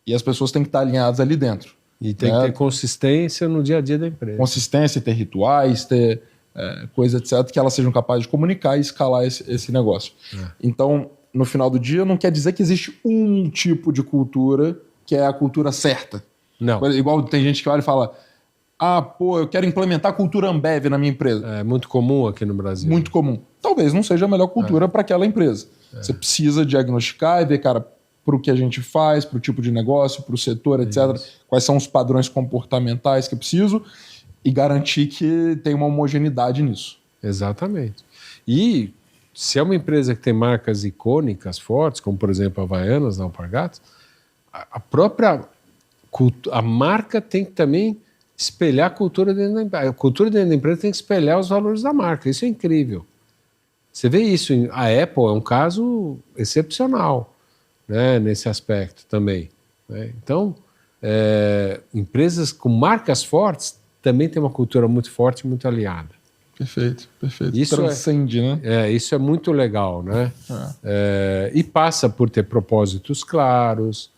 e as pessoas têm que estar alinhadas ali dentro. E tem que ter consistência no dia a dia da empresa. Consistência, ter rituais, ter coisas, etc., que elas sejam capazes de comunicar e escalar esse negócio. Então, no final do dia, não quer dizer que existe um tipo de cultura que é a cultura certa. Não. Igual tem gente que olha e fala, eu quero implementar a cultura Ambev na minha empresa. É muito comum aqui no Brasil. Muito comum. Talvez não seja a melhor cultura para aquela empresa. Você precisa diagnosticar e ver, cara, para o que a gente faz, para o tipo de negócio, para o setor, etc. Quais são os padrões comportamentais que eu preciso. e garantir que tem uma homogeneidade nisso. Exatamente. E se é uma empresa que tem marcas icônicas fortes, como por exemplo a Havaianas, na Alpargatas, a própria a marca tem que também espelhar a cultura dentro da empresa. A cultura dentro da empresa tem que espelhar os valores da marca. Isso é incrível. Você vê isso. A Apple é um caso excepcional, né, nesse aspecto também, né? Então, empresas com marcas fortes também têm uma cultura muito forte e muito aliada. Perfeito, perfeito. Isso transcende, né? Isso é muito legal, né? E passa por ter propósitos claros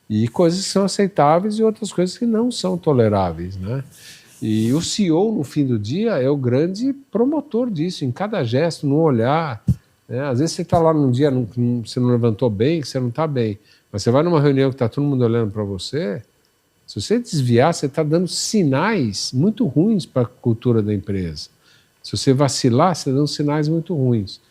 e coisas que são aceitáveis e outras coisas que não são toleráveis, né? E o CEO, no fim do dia, é o grande promotor disso, em cada gesto, no olhar, né? Às vezes você está lá num dia, você não levantou bem, que você não está bem, mas você vai numa reunião que está todo mundo olhando para você, se você desviar, você está dando sinais muito ruins para a cultura da empresa. Se você vacilar, você está dando sinais muito ruins.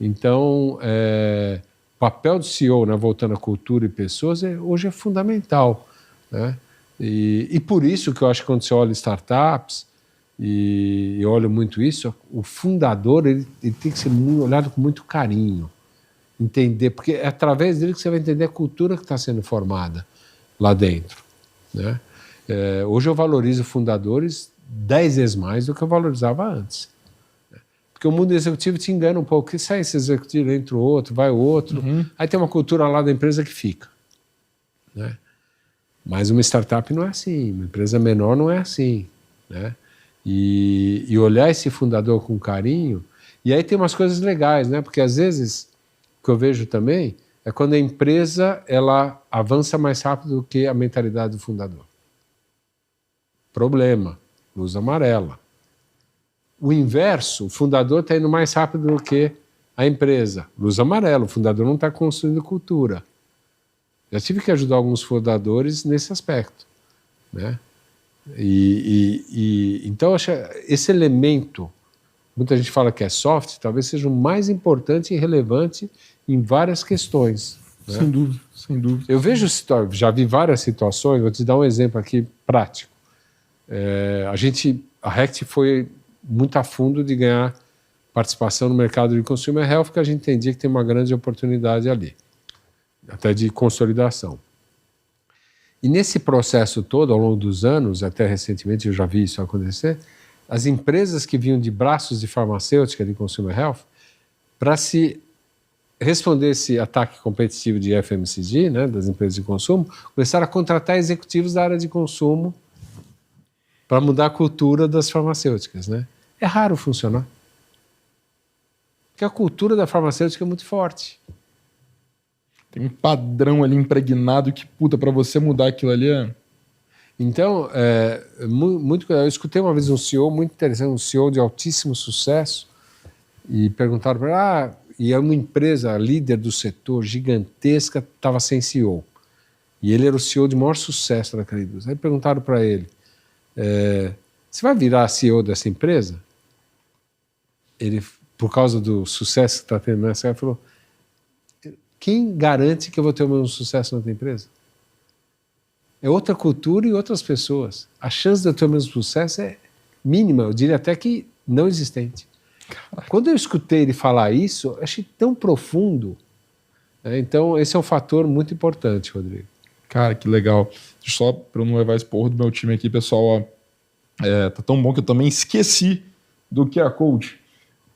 Então, o papel do CEO, né, voltando à cultura e pessoas, hoje é fundamental, né? E por isso que eu acho que quando você olha startups, e eu olho muito isso, o fundador ele tem que ser olhado com muito carinho, entender, porque é através dele que você vai entender a cultura que está sendo formada lá dentro, né? Hoje eu valorizo fundadores 10 vezes mais do que eu valorizava antes. Porque o mundo executivo te engana um pouco, que sai esse executivo, entra o outro, vai o outro, aí tem uma cultura lá da empresa que fica, né? Mas uma startup não é assim, uma empresa menor não é assim, né? E olhar esse fundador com carinho, e aí tem umas coisas legais, né? Porque às vezes, o que eu vejo também, é quando a empresa ela avança mais rápido do que a mentalidade do fundador. Problema, luz amarela. O inverso, o fundador está indo mais rápido do que a empresa. Luz amarela, o fundador não está construindo cultura. Já tive que ajudar alguns fundadores nesse aspecto, né? Então, acho esse elemento, muita gente fala que é soft, talvez seja o mais importante e relevante em várias questões, né? Sem dúvida, sem dúvida. Eu vejo, já vi várias situações, vou te dar um exemplo aqui prático. A Rect foi muito a fundo de ganhar participação no mercado de consumer health, porque a gente entendia que tem uma grande oportunidade ali, até de consolidação. E nesse processo todo, ao longo dos anos, até recentemente eu já vi isso acontecer, as empresas que vinham de braços de farmacêutica de consumer health, para se responder esse ataque competitivo de FMCG, né, das empresas de consumo, começaram a contratar executivos da área de consumo para mudar a cultura das farmacêuticas, né? É raro funcionar. Porque a cultura da farmacêutica é muito forte. Tem um padrão ali impregnado que, puta, para você mudar aquilo ali é... Então, eu escutei uma vez um CEO muito interessante, um CEO de altíssimo sucesso, e perguntaram para ele, e é uma empresa líder do setor, gigantesca, estava sem CEO. E ele era o CEO de maior sucesso daquela indústria. Aí perguntaram para ele, você vai virar CEO dessa empresa? Ele, por causa do sucesso que está tendo nessa, ele falou, quem garante que eu vou ter o mesmo sucesso na tua empresa? É outra cultura e outras pessoas. A chance de eu ter o mesmo sucesso é mínima, eu diria até que não existente. Quando eu escutei ele falar isso, eu achei tão profundo, né? Então, esse é um fator muito importante, Rodrigo. Cara, que legal. Só para eu não levar esse porro do meu time aqui, pessoal, tá tão bom que eu também esqueci do QR Code.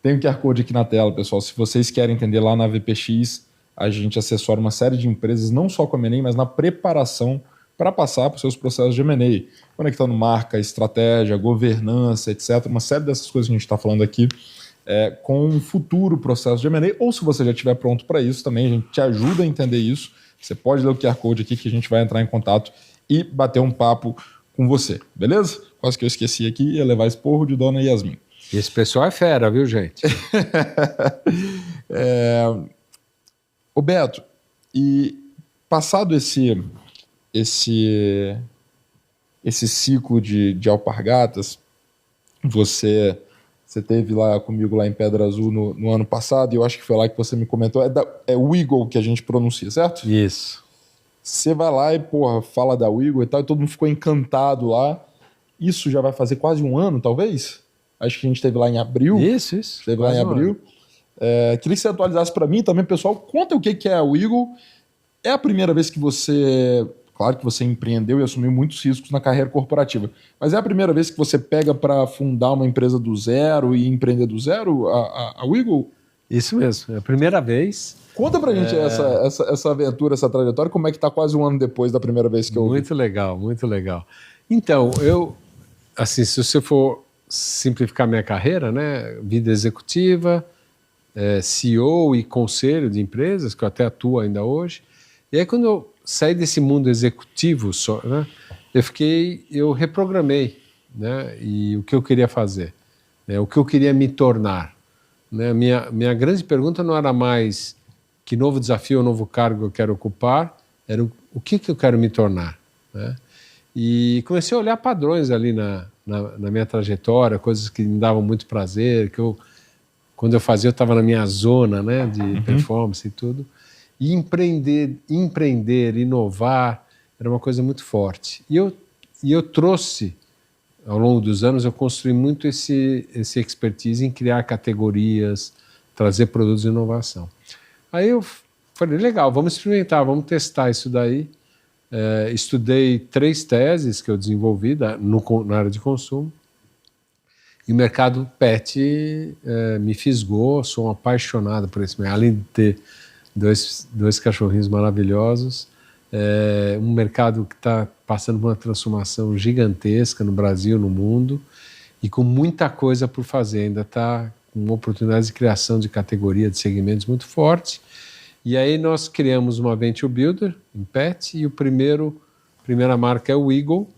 Tem o QR Code aqui na tela, pessoal. Se vocês querem entender, lá na VPX, a gente assessora uma série de empresas, não só com a M&A, mas na preparação para passar para os seus processos de M&A, conectando marca, estratégia, governança, etc. Uma série dessas coisas que a gente está falando aqui, com um futuro processo de M&A, ou se você já estiver pronto para isso também, a gente te ajuda a entender isso. Você pode ler o QR Code aqui que a gente vai entrar em contato e bater um papo com você, beleza? Quase que eu esqueci aqui, ia levar esse porro de Dona Yasmin. Esse pessoal é fera, viu, gente? Ô Beto, e passado esse ciclo de Alpargatas, você esteve lá comigo lá em Pedra Azul no ano passado, e eu acho que foi lá que você me comentou, é Wiggle que a gente pronuncia, certo? Isso. Você vai lá e, porra, fala da Wiggle e tal, e todo mundo ficou encantado lá, isso já vai fazer quase um ano, talvez? Acho que a gente esteve lá em abril. Isso. Esteve lá em abril. Queria que você atualizasse para mim também, pessoal. Conta o que é a Wiggle. É a primeira vez que você... Claro que você empreendeu e assumiu muitos riscos na carreira corporativa, mas é a primeira vez que você pega para fundar uma empresa do zero e empreender do zero, a Wiggle? Isso mesmo, é a primeira vez. Conta pra gente essa aventura, essa trajetória, como é que tá quase um ano depois da primeira vez que eu ouvi. Muito legal, muito legal. Então, assim, se você for simplificar minha carreira, né, vida executiva, CEO e conselho de empresas, que eu até atuo ainda hoje, e aí quando eu saí desse mundo executivo, né, eu reprogramei, né, e o que eu queria fazer, né, o que eu queria me tornar. Né, minha grande pergunta não era mais que novo desafio ou novo cargo eu quero ocupar, era o que eu quero me tornar. Né? E comecei a olhar padrões ali na minha trajetória, coisas que me davam muito prazer, quando eu fazia eu estava na minha zona, né, de performance e tudo. E empreender, inovar, era uma coisa muito forte. E eu trouxe, ao longo dos anos, eu construí muito esse expertise em criar categorias, trazer produtos de inovação. Aí eu falei, legal, vamos experimentar, vamos testar isso daí. Estudei 3 teses que eu desenvolvi na área de consumo. E o mercado pet me fisgou, sou um apaixonado por esse mercado, além de ter dois cachorrinhos maravilhosos. Um mercado que está passando por uma transformação gigantesca no Brasil, no mundo, e com muita coisa por fazer. Ainda está com oportunidades de criação de categoria, de segmentos muito forte. E aí nós criamos uma Venture Builder em pet, e a primeira marca é o Wiggle,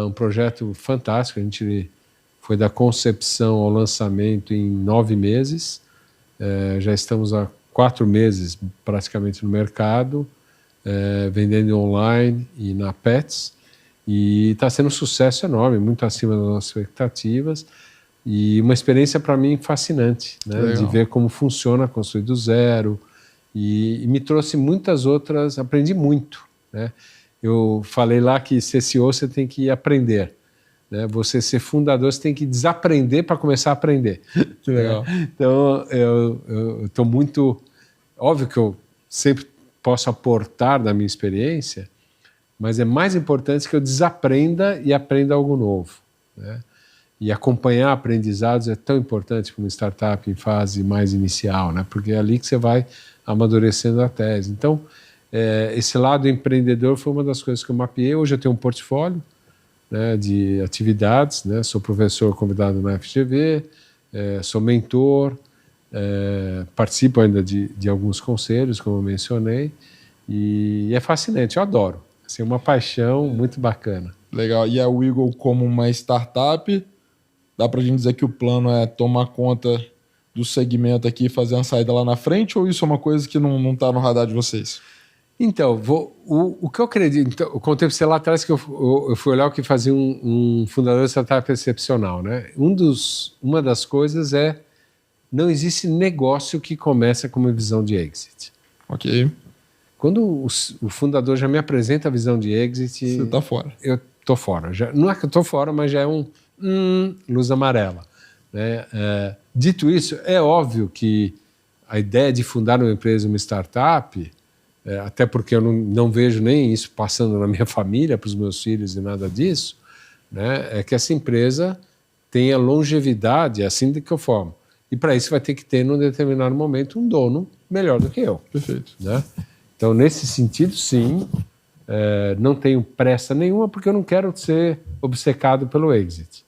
um projeto fantástico. A gente foi da concepção ao lançamento em 9 meses. Já estamos há 4 meses praticamente no mercado, vendendo online e na Pets, e está sendo um sucesso enorme, muito acima das nossas expectativas, e uma experiência para mim fascinante, né, de ver como funciona construir do zero, e me trouxe muitas outras, aprendi muito. Né? Eu falei lá que ser CEO você tem que aprender, né? Você ser fundador você tem que desaprender para começar a aprender. Que legal. Então eu estou muito... Óbvio que eu sempre posso aportar da minha experiência, mas é mais importante que eu desaprenda e aprenda algo novo. Né? E acompanhar aprendizados é tão importante para uma startup em fase mais inicial, né? Porque é ali que você vai amadurecendo a tese. Então, esse lado empreendedor foi uma das coisas que eu mapeei. Hoje eu tenho um portfólio, né, de atividades, né? Sou professor convidado na FGV, sou mentor, participo ainda de alguns conselhos, como eu mencionei, e é fascinante, eu adoro. Assim, uma paixão muito bacana. Legal. E a Wiggle, como uma startup, dá pra gente dizer que o plano é tomar conta do segmento aqui e fazer uma saída lá na frente, ou isso é uma coisa que não está no radar de vocês? Então, o que eu acredito... Então, eu contei para você lá atrás que eu fui olhar o que fazia um fundador de startup excepcional. Né? Uma das coisas não existe negócio que começa com uma visão de exit. Ok. Quando o fundador já me apresenta a visão de exit... Você está fora. Eu estou fora. Não é que eu estou fora, mas já é luz amarela. Né? Dito isso, é óbvio que a ideia de fundar uma empresa, uma startup, até porque eu não vejo nem isso passando na minha família, para os meus filhos e nada disso, né? É que essa empresa tenha longevidade, assim de que eu formo. E para isso vai ter que ter, num determinado momento, um dono melhor do que eu. Perfeito. Né? Então, nesse sentido, sim, não tenho pressa nenhuma, porque eu não quero ser obcecado pelo exit.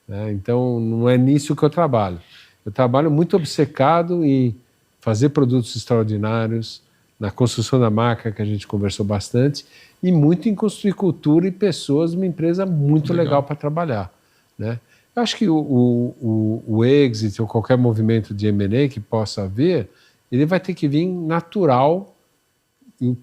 Né? Então, não é nisso que eu trabalho. Eu trabalho muito obcecado em fazer produtos extraordinários, na construção da marca, que a gente conversou bastante, e muito em construir cultura e pessoas, uma empresa muito legal para trabalhar. Né? Eu acho que o exit ou qualquer movimento de M&A que possa haver, ele vai ter que vir natural,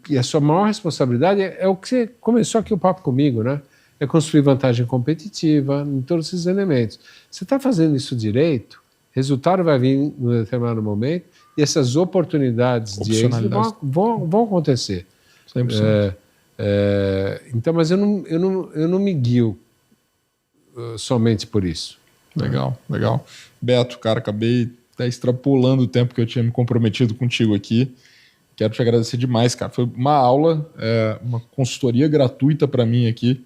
e a sua maior responsabilidade é o que você começou aqui o papo comigo, né? É construir vantagem competitiva em todos esses elementos. Você está fazendo isso direito, resultado vai vir em um determinado momento, e essas oportunidades de exit vão acontecer. 100%. Então, mas eu não me guio somente por isso. Legal, legal. Beto, cara, acabei até extrapolando o tempo que eu tinha me comprometido contigo aqui. Quero te agradecer demais, cara. Foi uma aula, uma consultoria gratuita para mim aqui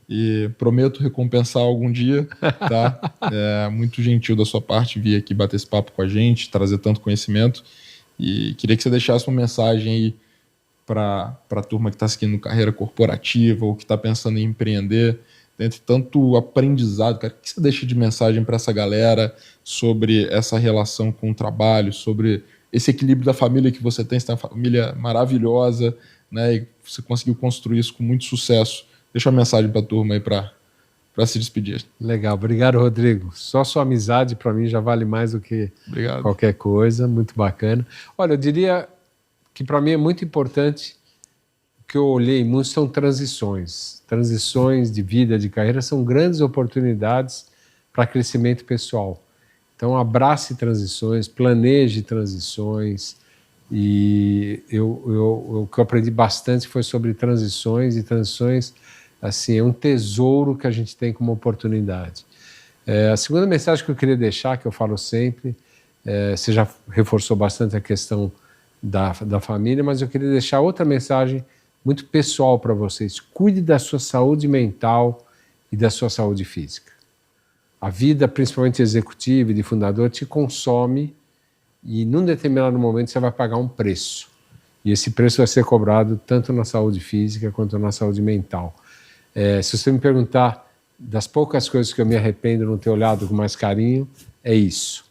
e prometo recompensar algum dia, tá? É muito gentil da sua parte vir aqui bater esse papo com a gente, trazer tanto conhecimento e queria que você deixasse uma mensagem aí para a turma que está seguindo carreira corporativa ou que está pensando em empreender, dentre tanto aprendizado, cara, o que você deixa de mensagem para essa galera sobre essa relação com o trabalho, sobre esse equilíbrio da família que você tem? Você tem uma família maravilhosa, né? E você conseguiu construir isso com muito sucesso. Deixa uma mensagem para a turma aí para se despedir. Legal, obrigado, Rodrigo. Só sua amizade para mim já vale mais do que qualquer coisa, muito bacana. Olha, eu diria que para mim é muito importante, o que eu olhei muito são transições. Transições de vida, de carreira, são grandes oportunidades para crescimento pessoal. Então, abrace transições, planeje transições. E o que eu aprendi bastante foi sobre transições, e transições, assim, é um tesouro que a gente tem como oportunidade. A segunda mensagem que eu queria deixar, que eu falo sempre, você já reforçou bastante a questão da família, mas eu queria deixar outra mensagem muito pessoal para vocês. Cuide da sua saúde mental e da sua saúde física. A vida, principalmente executiva e de fundador, te consome e num determinado momento você vai pagar um preço. E esse preço vai ser cobrado tanto na saúde física quanto na saúde mental. Se você me perguntar das poucas coisas que eu me arrependo de não ter olhado com mais carinho, é isso.